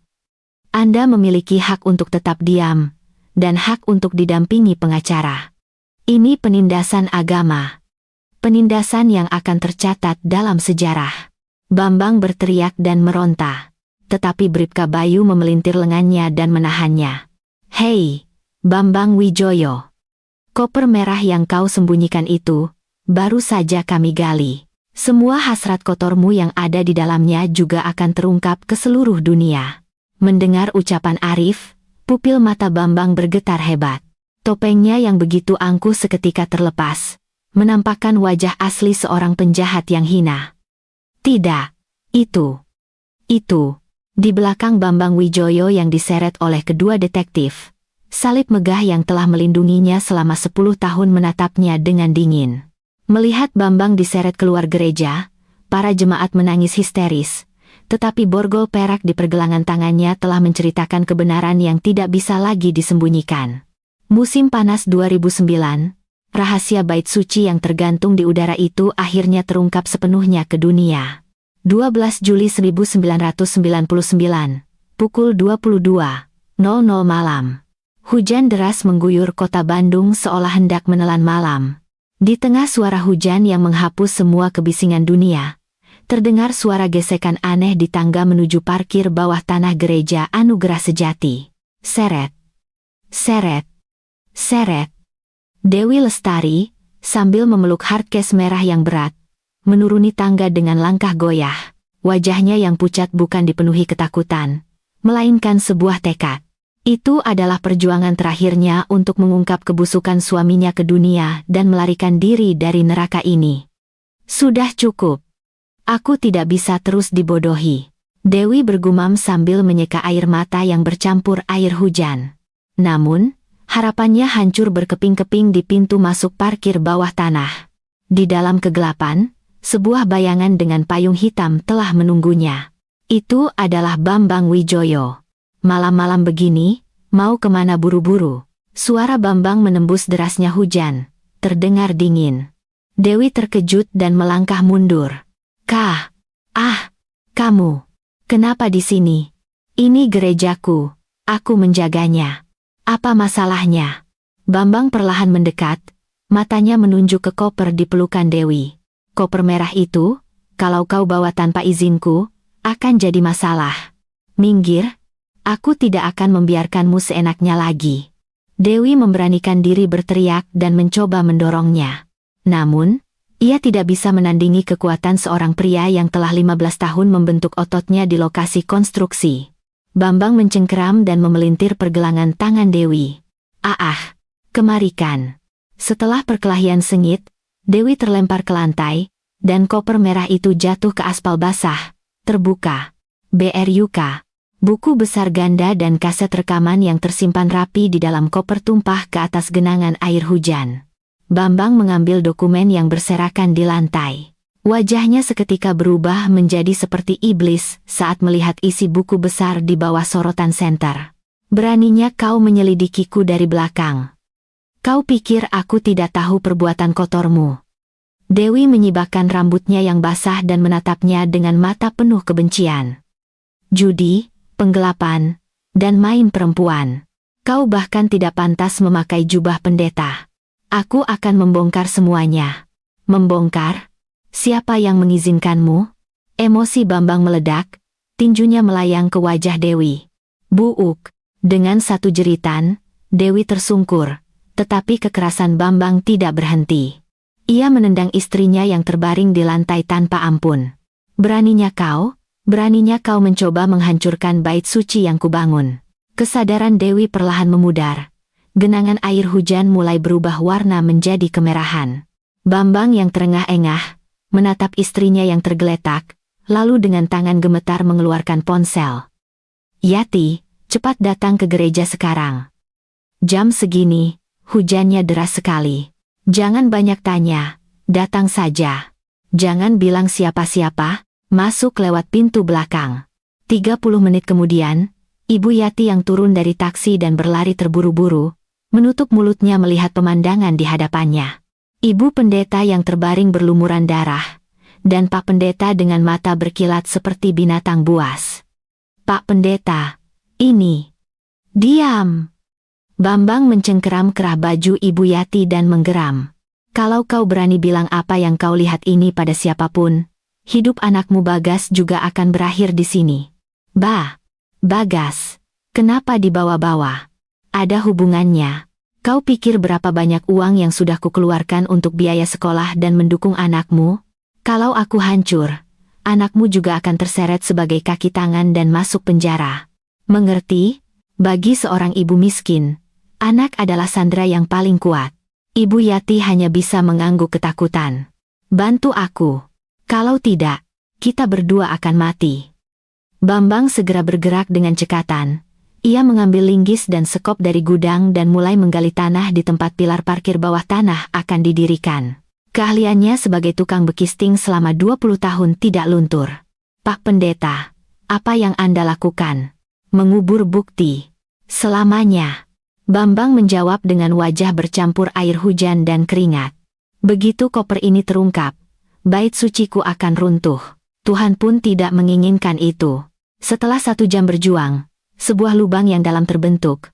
S1: Anda memiliki hak untuk tetap diam, dan hak untuk didampingi pengacara. Ini penindasan agama. Penindasan yang akan tercatat dalam sejarah. Bambang berteriak dan meronta. Tetapi Bribka Bayu memelintir lengannya dan menahannya. Hei, Bambang Wijoyo. Koper merah yang kau sembunyikan itu, baru saja kami gali. Semua hasrat kotormu yang ada di dalamnya juga akan terungkap ke seluruh dunia. Mendengar ucapan Arif, pupil mata Bambang bergetar hebat. Topengnya yang begitu angkuh seketika terlepas, menampakkan wajah asli seorang penjahat yang hina. Tidak, itu. Di belakang Bambang Wijoyo yang diseret oleh kedua detektif, salib megah yang telah melindunginya selama 10 tahun menatapnya dengan dingin. Melihat Bambang diseret keluar gereja, para jemaat menangis histeris, tetapi borgol perak di pergelangan tangannya telah menceritakan kebenaran yang tidak bisa lagi disembunyikan. Musim panas 2009, rahasia bait suci yang tergantung di udara itu akhirnya terungkap sepenuhnya ke dunia. 12 Juli 1999, pukul 22.00 malam. Hujan deras mengguyur kota Bandung seolah hendak menelan malam. Di tengah suara hujan yang menghapus semua kebisingan dunia, terdengar suara gesekan aneh di tangga menuju parkir bawah tanah gereja Anugerah Sejati. Seret. Seret. Seret. Dewi Lestari, sambil memeluk hardcase merah yang berat, menuruni tangga dengan langkah goyah. Wajahnya yang pucat bukan dipenuhi ketakutan, melainkan sebuah tekad. Itu adalah perjuangan terakhirnya untuk mengungkap kebusukan suaminya ke dunia dan melarikan diri dari neraka ini. Sudah cukup. Aku tidak bisa terus dibodohi. Dewi bergumam sambil menyeka air mata yang bercampur air hujan. Namun, harapannya hancur berkeping-keping di pintu masuk parkir bawah tanah. Di dalam kegelapan, sebuah bayangan dengan payung hitam telah menunggunya. Itu adalah Bambang Wijoyo. Malam-malam begini, mau kemana buru-buru? Suara Bambang menembus derasnya hujan, terdengar dingin. Dewi terkejut dan melangkah mundur. Kamu. Kenapa di sini? Ini gerejaku. Aku menjaganya. Apa masalahnya? Bambang perlahan mendekat, matanya menunjuk ke koper di pelukan Dewi. Koper merah itu, kalau kau bawa tanpa izinku, akan jadi masalah. Minggir. Aku tidak akan membiarkanmu seenaknya lagi. Dewi memberanikan diri berteriak dan mencoba mendorongnya. Namun, ia tidak bisa menandingi kekuatan seorang pria yang telah 15 tahun membentuk ototnya di lokasi konstruksi. Bambang mencengkeram dan memelintir pergelangan tangan Dewi. Kemarikan. Setelah perkelahian sengit, Dewi terlempar ke lantai, dan koper merah itu jatuh ke aspal basah, terbuka. BRUK. Buku besar ganda dan kaset rekaman yang tersimpan rapi di dalam koper tumpah ke atas genangan air hujan. Bambang mengambil dokumen yang berserakan di lantai. Wajahnya seketika berubah menjadi seperti iblis saat melihat isi buku besar di bawah sorotan senter. Beraninya kau menyelidikiku dari belakang. Kau pikir aku tidak tahu perbuatan kotormu? Dewi menyibakkan rambutnya yang basah dan menatapnya dengan mata penuh kebencian. Judi, penggelapan, dan main perempuan. Kau bahkan tidak pantas memakai jubah pendeta. Aku akan membongkar semuanya. Membongkar? Siapa yang mengizinkanmu? Emosi Bambang meledak, tinjunya melayang ke wajah Dewi. Buuk. Dengan satu jeritan, Dewi tersungkur, tetapi kekerasan Bambang tidak berhenti. Ia menendang istrinya yang terbaring di lantai tanpa ampun. Beraninya kau mencoba menghancurkan bait suci yang kubangun. Kesadaran Dewi perlahan memudar. Genangan air hujan mulai berubah warna menjadi kemerahan. Bambang yang terengah-engah, menatap istrinya yang tergeletak, lalu dengan tangan gemetar mengeluarkan ponsel. Yati, cepat datang ke gereja sekarang. Jam segini, hujannya deras sekali. Jangan banyak tanya, datang saja. Jangan bilang siapa-siapa. Masuk lewat pintu belakang. 30 menit kemudian, Ibu Yati yang turun dari taksi dan berlari terburu-buru, menutup mulutnya melihat pemandangan di hadapannya. Ibu pendeta yang terbaring berlumuran darah, dan Pak Pendeta dengan mata berkilat seperti binatang buas. Pak Pendeta, ini. Diam. Bambang mencengkeram kerah baju Ibu Yati dan menggeram. Kalau kau berani bilang apa yang kau lihat ini pada siapapun, hidup anakmu Bagas juga akan berakhir di sini. Bagas. Kenapa dibawa-bawa? Ada hubungannya. Kau pikir berapa banyak uang yang sudah kukeluarkan untuk biaya sekolah dan mendukung anakmu? Kalau aku hancur, anakmu juga akan terseret sebagai kaki tangan dan masuk penjara. Mengerti? Bagi seorang ibu miskin, anak adalah sandera yang paling kuat. Ibu Yati hanya bisa mengangguk ketakutan. Bantu aku. Kalau tidak, kita berdua akan mati. Bambang segera bergerak dengan cekatan. Ia mengambil linggis dan sekop dari gudang dan mulai menggali tanah di tempat pilar parkir bawah tanah akan didirikan. Keahliannya sebagai tukang bekisting selama 20 tahun tidak luntur. Pak Pendeta, apa yang Anda lakukan? Mengubur bukti. Selamanya. Bambang menjawab dengan wajah bercampur air hujan dan keringat. Begitu koper ini terungkap, bait suciku akan runtuh. Tuhan pun tidak menginginkan itu. Setelah 1 jam berjuang, sebuah lubang yang dalam terbentuk.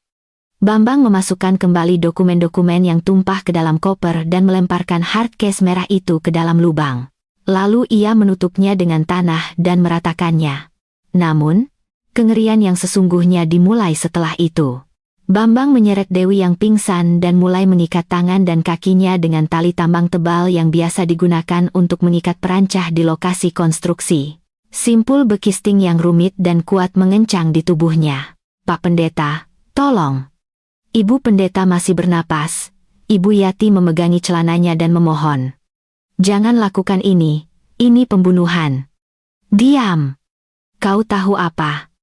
S1: Bambang memasukkan kembali dokumen-dokumen yang tumpah ke dalam koper dan melemparkan hardcase merah itu ke dalam lubang. Lalu ia menutupnya dengan tanah dan meratakannya. Namun, kengerian yang sesungguhnya dimulai setelah itu. Bambang menyeret Dewi yang pingsan dan mulai mengikat tangan dan kakinya dengan tali tambang tebal yang biasa digunakan untuk mengikat perancah di lokasi konstruksi. Simpul bekisting yang rumit dan kuat mengencang di tubuhnya. Pak Pendeta, tolong. Ibu Pendeta masih bernapas. Ibu Yati memegangi celananya dan memohon. Jangan lakukan ini pembunuhan. Diam. Kau tahu apa?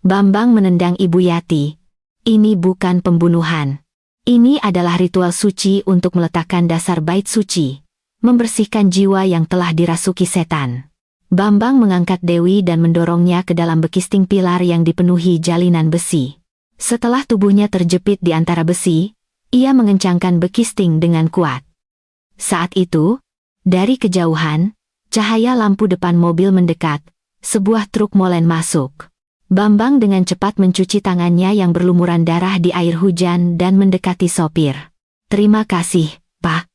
S1: Bambang menendang Ibu Yati. Ini bukan pembunuhan. Ini adalah ritual suci untuk meletakkan dasar bait suci. Membersihkan jiwa yang telah dirasuki setan. Bambang mengangkat Dewi dan mendorongnya ke dalam bekisting pilar yang dipenuhi jalinan besi. Setelah tubuhnya terjepit di antara besi, ia mengencangkan bekisting dengan kuat. Saat itu, dari kejauhan, cahaya lampu depan mobil mendekat, sebuah truk molen masuk. Bambang dengan cepat mencuci tangannya yang berlumuran darah di air hujan dan mendekati sopir. Terima kasih, Pak.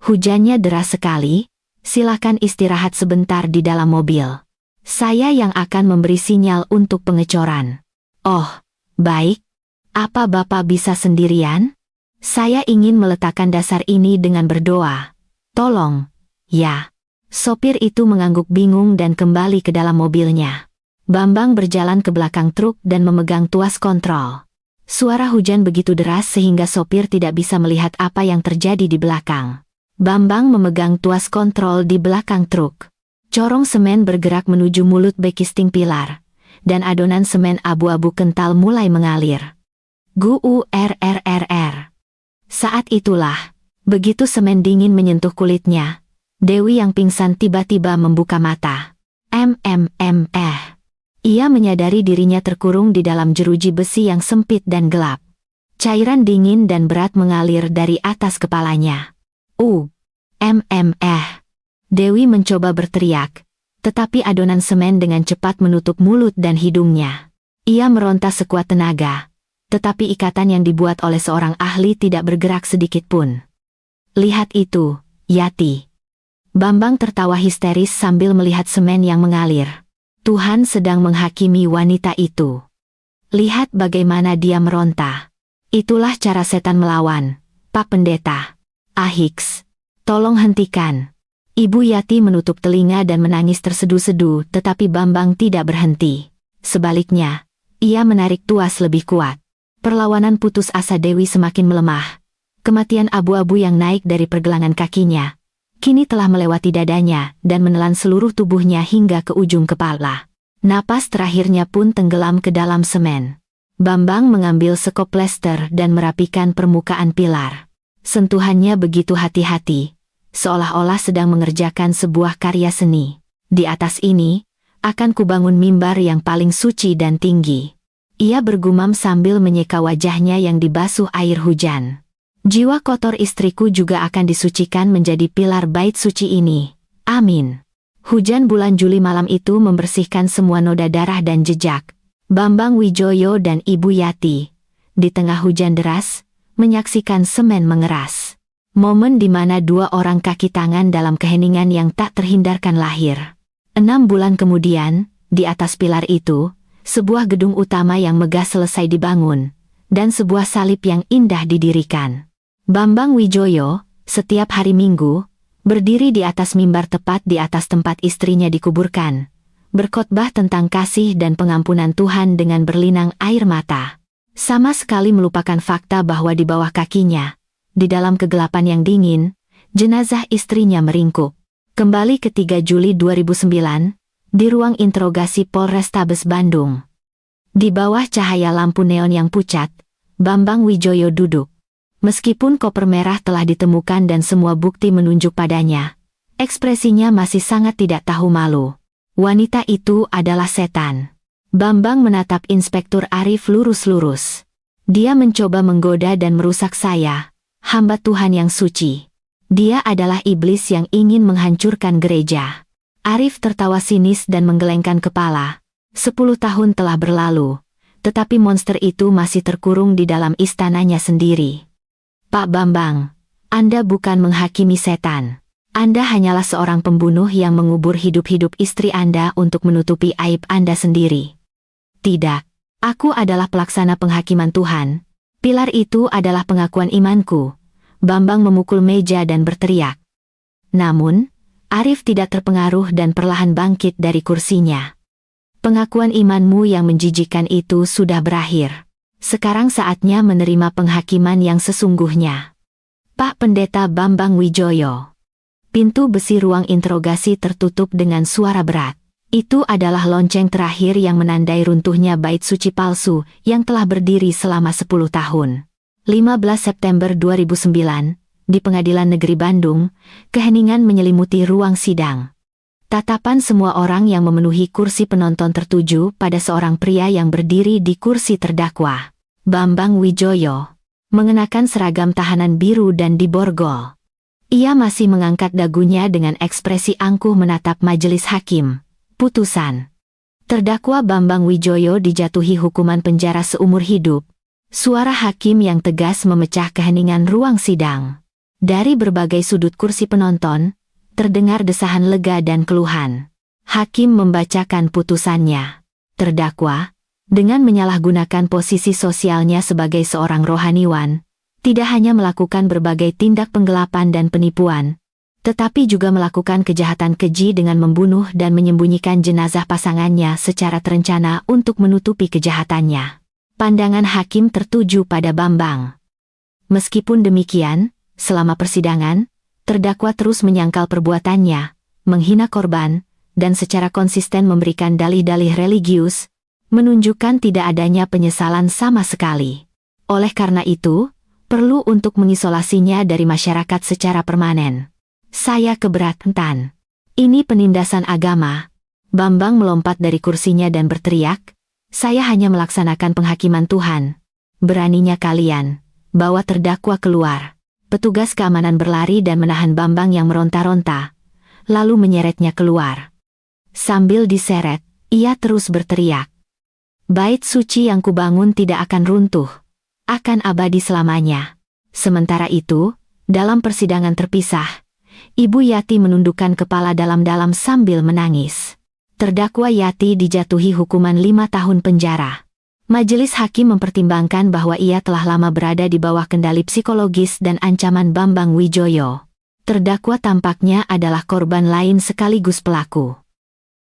S1: Hujannya deras sekali, silakan istirahat sebentar di dalam mobil. Saya yang akan memberi sinyal untuk pengecoran. Oh, baik. Apa Bapak bisa sendirian? Saya ingin meletakkan dasar ini dengan berdoa. Tolong. Ya. Sopir itu mengangguk bingung dan kembali ke dalam mobilnya. Bambang berjalan ke belakang truk dan memegang tuas kontrol. Suara hujan begitu deras sehingga sopir tidak bisa melihat apa yang terjadi di belakang. Bambang memegang tuas kontrol di belakang truk. Corong semen bergerak menuju mulut bekisting pilar, dan adonan semen abu-abu kental mulai mengalir. Guurrrr. Saat itulah, begitu semen dingin menyentuh kulitnya, Dewi yang pingsan tiba-tiba membuka mata. Ia menyadari dirinya terkurung di dalam jeruji besi yang sempit dan gelap. Cairan dingin dan berat mengalir dari atas kepalanya. Dewi mencoba berteriak, tetapi adonan semen dengan cepat menutup mulut dan hidungnya. Ia meronta sekuat tenaga, tetapi ikatan yang dibuat oleh seorang ahli tidak bergerak sedikit pun. Lihat itu, Yati. Bambang tertawa histeris sambil melihat semen yang mengalir. Tuhan sedang menghakimi wanita itu. Lihat bagaimana dia meronta. Itulah cara setan melawan, Pak Pendeta. Ahiks, tolong hentikan. Ibu Yati menutup telinga dan menangis tersedu-sedu, tetapi Bambang tidak berhenti. Sebaliknya, ia menarik tuas lebih kuat. Perlawanan putus asa Dewi semakin melemah. Kematian abu-abu yang naik dari pergelangan kakinya kini telah melewati dadanya dan menelan seluruh tubuhnya hingga ke ujung kepala. Napas terakhirnya pun tenggelam ke dalam semen. Bambang mengambil sekop plester dan merapikan permukaan pilar. Sentuhannya begitu hati-hati, seolah-olah sedang mengerjakan sebuah karya seni. Di atas ini, akan kubangun mimbar yang paling suci dan tinggi. Ia bergumam sambil menyeka wajahnya yang dibasuh air hujan. Jiwa kotor istriku juga akan disucikan menjadi pilar bait suci ini. Amin. Hujan bulan Juli malam itu membersihkan semua noda darah dan jejak. Bambang Wijoyo dan Ibu Yati, di tengah hujan deras, menyaksikan semen mengeras. Momen di mana 2 orang kaki tangan dalam keheningan yang tak terhindarkan lahir. 6 bulan kemudian, di atas pilar itu, sebuah gedung utama yang megah selesai dibangun, dan sebuah salib yang indah didirikan. Bambang Wijoyo, setiap hari Minggu, Berdiri di atas mimbar tepat di atas tempat istrinya dikuburkan, berkhotbah tentang kasih dan pengampunan Tuhan dengan berlinang air mata. Sama sekali melupakan fakta bahwa di bawah kakinya, di dalam kegelapan yang dingin, jenazah istrinya meringkuk. Kembali ke 3 Juli 2009, di ruang interogasi Polrestabes Bandung. Di bawah cahaya lampu neon yang pucat, Bambang Wijoyo duduk. Meskipun koper merah telah ditemukan dan semua bukti menunjuk padanya, ekspresinya masih sangat tidak tahu malu. Wanita itu adalah setan. Bambang menatap Inspektur Arif lurus-lurus. Dia mencoba menggoda dan merusak saya, hamba Tuhan yang suci. Dia adalah iblis yang ingin menghancurkan gereja. Arif tertawa sinis dan menggelengkan kepala. 10 tahun telah berlalu, tetapi monster itu masih terkurung di dalam istananya sendiri. Pak Bambang, Anda bukan menghakimi setan. Anda hanyalah seorang pembunuh yang mengubur hidup-hidup istri Anda untuk menutupi aib Anda sendiri. Tidak, aku adalah pelaksana penghakiman Tuhan. Pilar itu adalah pengakuan imanku. Bambang memukul meja dan berteriak. Namun, Arif tidak terpengaruh dan perlahan bangkit dari kursinya. Pengakuan imanmu yang menjijikkan itu sudah berakhir. Sekarang saatnya menerima penghakiman yang sesungguhnya. Pak Pendeta Bambang Wijoyo. Pintu besi ruang interogasi tertutup dengan suara berat. Itu adalah lonceng terakhir yang menandai runtuhnya bait suci palsu yang telah berdiri selama 10 tahun. 15 September 2009, di Pengadilan Negeri Bandung, keheningan menyelimuti ruang sidang. Tatapan semua orang yang memenuhi kursi penonton tertuju pada seorang pria yang berdiri di kursi terdakwa, Bambang Wijoyo, mengenakan seragam tahanan biru dan diborgol. Ia masih mengangkat dagunya dengan ekspresi angkuh menatap majelis hakim. Putusan. Terdakwa Bambang Wijoyo dijatuhi hukuman penjara seumur hidup. Suara hakim yang tegas memecah keheningan ruang sidang. Dari berbagai sudut kursi penonton, terdengar desahan lega dan keluhan. Hakim membacakan putusannya. Terdakwa, dengan menyalahgunakan posisi sosialnya sebagai seorang rohaniwan, tidak hanya melakukan berbagai tindak penggelapan dan penipuan, tetapi juga melakukan kejahatan keji dengan membunuh dan menyembunyikan jenazah pasangannya secara terencana untuk menutupi kejahatannya. Pandangan hakim tertuju pada Bambang. Meskipun demikian, selama persidangan, terdakwa terus menyangkal perbuatannya, menghina korban, dan secara konsisten memberikan dalih-dalih religius, menunjukkan tidak adanya penyesalan sama sekali. Oleh karena itu, perlu untuk mengisolasinya dari masyarakat secara permanen. Saya keberatan. Ini penindasan agama. Bambang melompat dari kursinya dan berteriak, saya hanya melaksanakan penghakiman Tuhan. Beraninya kalian, bawa terdakwa keluar. Petugas keamanan berlari dan menahan Bambang yang meronta-ronta, lalu menyeretnya keluar. Sambil diseret, ia terus berteriak. Bait suci yang kubangun tidak akan runtuh, akan abadi selamanya. Sementara itu, dalam persidangan terpisah, Ibu Yati menundukkan kepala dalam-dalam sambil menangis. Terdakwa Yati dijatuhi hukuman 5 tahun penjara. Majelis hakim mempertimbangkan bahwa ia telah lama berada di bawah kendali psikologis dan ancaman Bambang Wijoyo. Terdakwa tampaknya adalah korban lain sekaligus pelaku.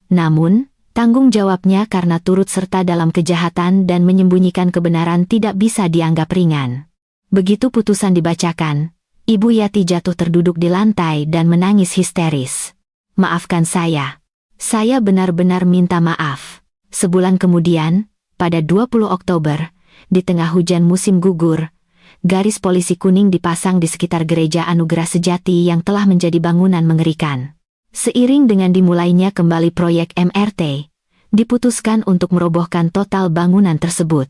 S1: Namun, tanggung jawabnya karena turut serta dalam kejahatan dan menyembunyikan kebenaran tidak bisa dianggap ringan. Begitu putusan dibacakan, Ibu Yati jatuh terduduk di lantai dan menangis histeris. Maafkan saya. Saya benar-benar minta maaf. Sebulan kemudian, pada 20 Oktober, di tengah hujan musim gugur, garis polisi kuning dipasang di sekitar gereja Anugerah Sejati yang telah menjadi bangunan mengerikan. Seiring dengan dimulainya kembali proyek MRT, diputuskan untuk merobohkan total bangunan tersebut.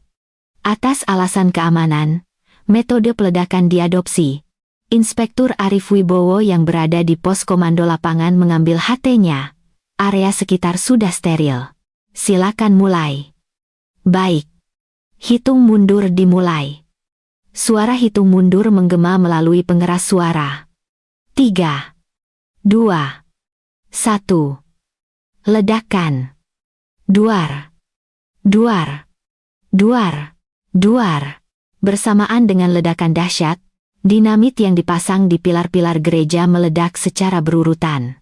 S1: Atas alasan keamanan, metode peledakan diadopsi. Inspektur Arif Wibowo yang berada di pos komando lapangan mengambil HT-nya. Area sekitar sudah steril. Silakan mulai. Baik. Hitung mundur dimulai. Suara hitung mundur menggema melalui pengeras suara. 3, 2, 1. Ledakan. Duar. Duar. Duar. Duar. Bersamaan dengan ledakan dahsyat, Dinamit yang dipasang di pilar-pilar gereja meledak secara berurutan.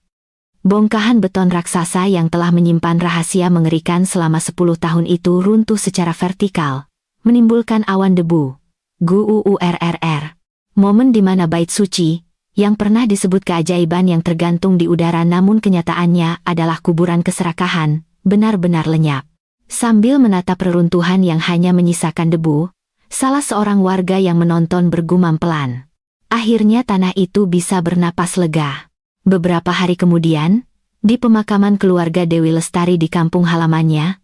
S1: Bongkahan beton raksasa yang telah menyimpan rahasia mengerikan selama 10 tahun itu runtuh secara vertikal, menimbulkan awan debu. GUURRR. Momen di mana bait suci, yang pernah disebut keajaiban yang tergantung di udara namun kenyataannya adalah kuburan keserakahan, benar-benar lenyap. Sambil menatap reruntuhan yang hanya menyisakan debu, salah seorang warga yang menonton bergumam pelan. Akhirnya tanah itu bisa bernapas lega. Beberapa hari kemudian, di pemakaman keluarga Dewi Lestari di kampung halamannya,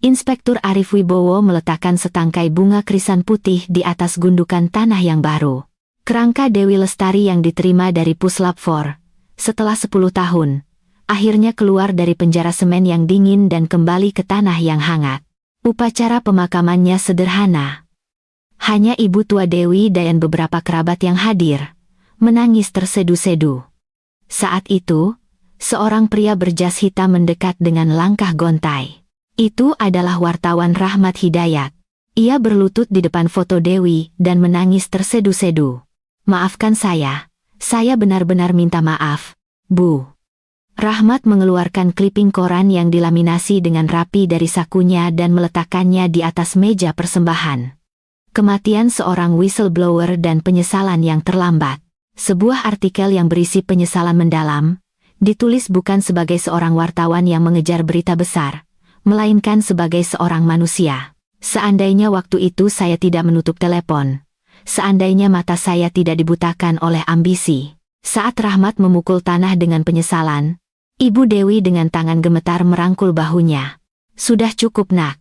S1: Inspektur Arif Wibowo meletakkan setangkai bunga krisan putih di atas gundukan tanah yang baru. Kerangka Dewi Lestari yang diterima dari Puslap 4, setelah 10 tahun, akhirnya keluar dari penjara semen yang dingin dan kembali ke tanah yang hangat. Upacara pemakamannya sederhana. Hanya ibu tua Dewi dan beberapa kerabat yang hadir, menangis tersedu-sedu. Saat itu, seorang pria berjas hitam mendekat dengan langkah gontai. Itu adalah wartawan Rahmat Hidayat. Ia berlutut di depan foto Dewi dan menangis tersedu-sedu. "Maafkan saya benar-benar minta maaf, Bu." Rahmat mengeluarkan kliping koran yang dilaminasi dengan rapi dari sakunya dan meletakkannya di atas meja persembahan. Kematian seorang whistleblower dan penyesalan yang terlambat. Sebuah artikel yang berisi penyesalan mendalam, ditulis bukan sebagai seorang wartawan yang mengejar berita besar, melainkan sebagai seorang manusia. Seandainya waktu itu saya tidak menutup telepon, seandainya mata saya tidak dibutakan oleh ambisi. Saat Rahmat memukul tanah dengan penyesalan, Ibu Dewi dengan tangan gemetar merangkul bahunya. "Sudah cukup, Nak.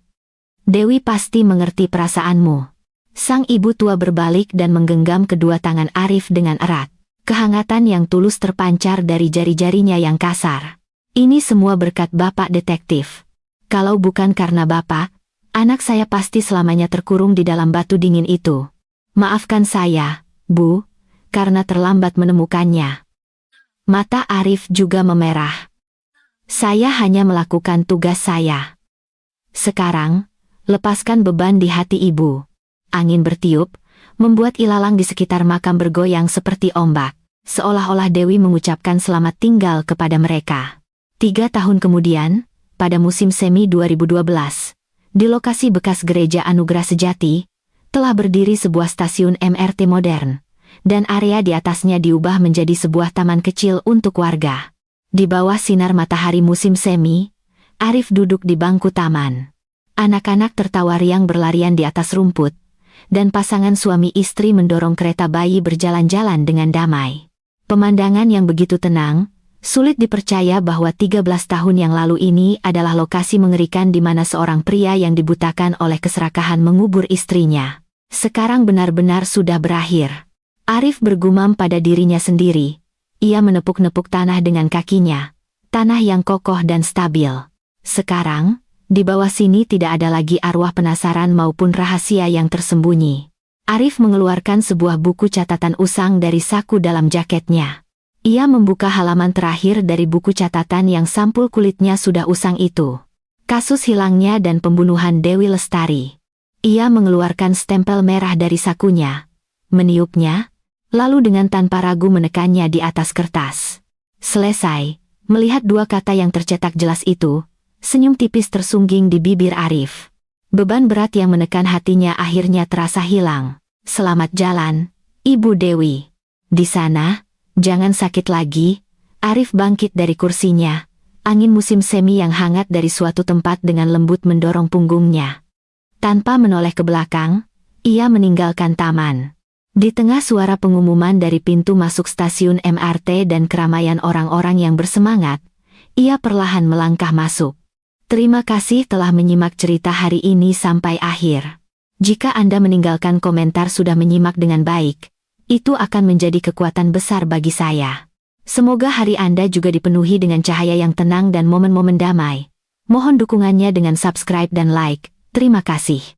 S1: Dewi pasti mengerti perasaanmu." Sang ibu tua berbalik dan menggenggam kedua tangan Arif dengan erat. Kehangatan yang tulus terpancar dari jari-jarinya yang kasar. "Ini semua berkat Bapak detektif. Kalau bukan karena Bapak, anak saya pasti selamanya terkurung di dalam batu dingin itu. Maafkan saya, Bu, karena terlambat menemukannya." Mata Arif juga memerah. "Saya hanya melakukan tugas saya. Sekarang, lepaskan beban di hati Ibu." Angin bertiup, membuat ilalang di sekitar makam bergoyang seperti ombak, seolah-olah Dewi mengucapkan selamat tinggal kepada mereka. 3 tahun kemudian, pada musim semi 2012, di lokasi bekas gereja Anugerah Sejati, telah berdiri sebuah stasiun MRT modern, dan area di atasnya diubah menjadi sebuah taman kecil untuk warga. Di bawah sinar matahari musim semi, Arif duduk di bangku taman. Anak-anak tertawa riang berlarian di atas rumput, dan pasangan suami istri mendorong kereta bayi berjalan-jalan dengan damai. Pemandangan yang begitu tenang, sulit dipercaya bahwa 13 tahun yang lalu ini adalah lokasi mengerikan di mana seorang pria yang dibutakan oleh keserakahan mengubur istrinya. Sekarang benar-benar sudah berakhir. Arif bergumam pada dirinya sendiri. Ia menepuk-nepuk tanah dengan kakinya. Tanah yang kokoh dan stabil. Sekarang, di bawah sini tidak ada lagi arwah penasaran maupun rahasia yang tersembunyi. Arif mengeluarkan sebuah buku catatan usang dari saku dalam jaketnya. Ia membuka halaman terakhir dari buku catatan yang sampul kulitnya sudah usang itu. Kasus hilangnya dan pembunuhan Dewi Lestari. Ia mengeluarkan stempel merah dari sakunya, meniupnya, lalu dengan tanpa ragu menekannya di atas kertas. Selesai. Melihat 2 kata yang tercetak jelas itu, senyum tipis tersungging di bibir Arif. Beban berat yang menekan hatinya akhirnya terasa hilang. "Selamat jalan, Ibu Dewi. Di sana, jangan sakit lagi." Arif bangkit dari kursinya. Angin musim semi yang hangat dari suatu tempat dengan lembut mendorong punggungnya. Tanpa menoleh ke belakang, ia meninggalkan taman. Di tengah suara pengumuman dari pintu masuk stasiun MRT dan keramaian orang-orang yang bersemangat, ia perlahan melangkah masuk. Terima kasih telah menyimak cerita hari ini sampai akhir. Jika Anda meninggalkan komentar sudah menyimak dengan baik, itu akan menjadi kekuatan besar bagi saya. Semoga hari Anda juga dipenuhi dengan cahaya yang tenang dan momen-momen damai. Mohon dukungannya dengan subscribe dan like. Terima kasih.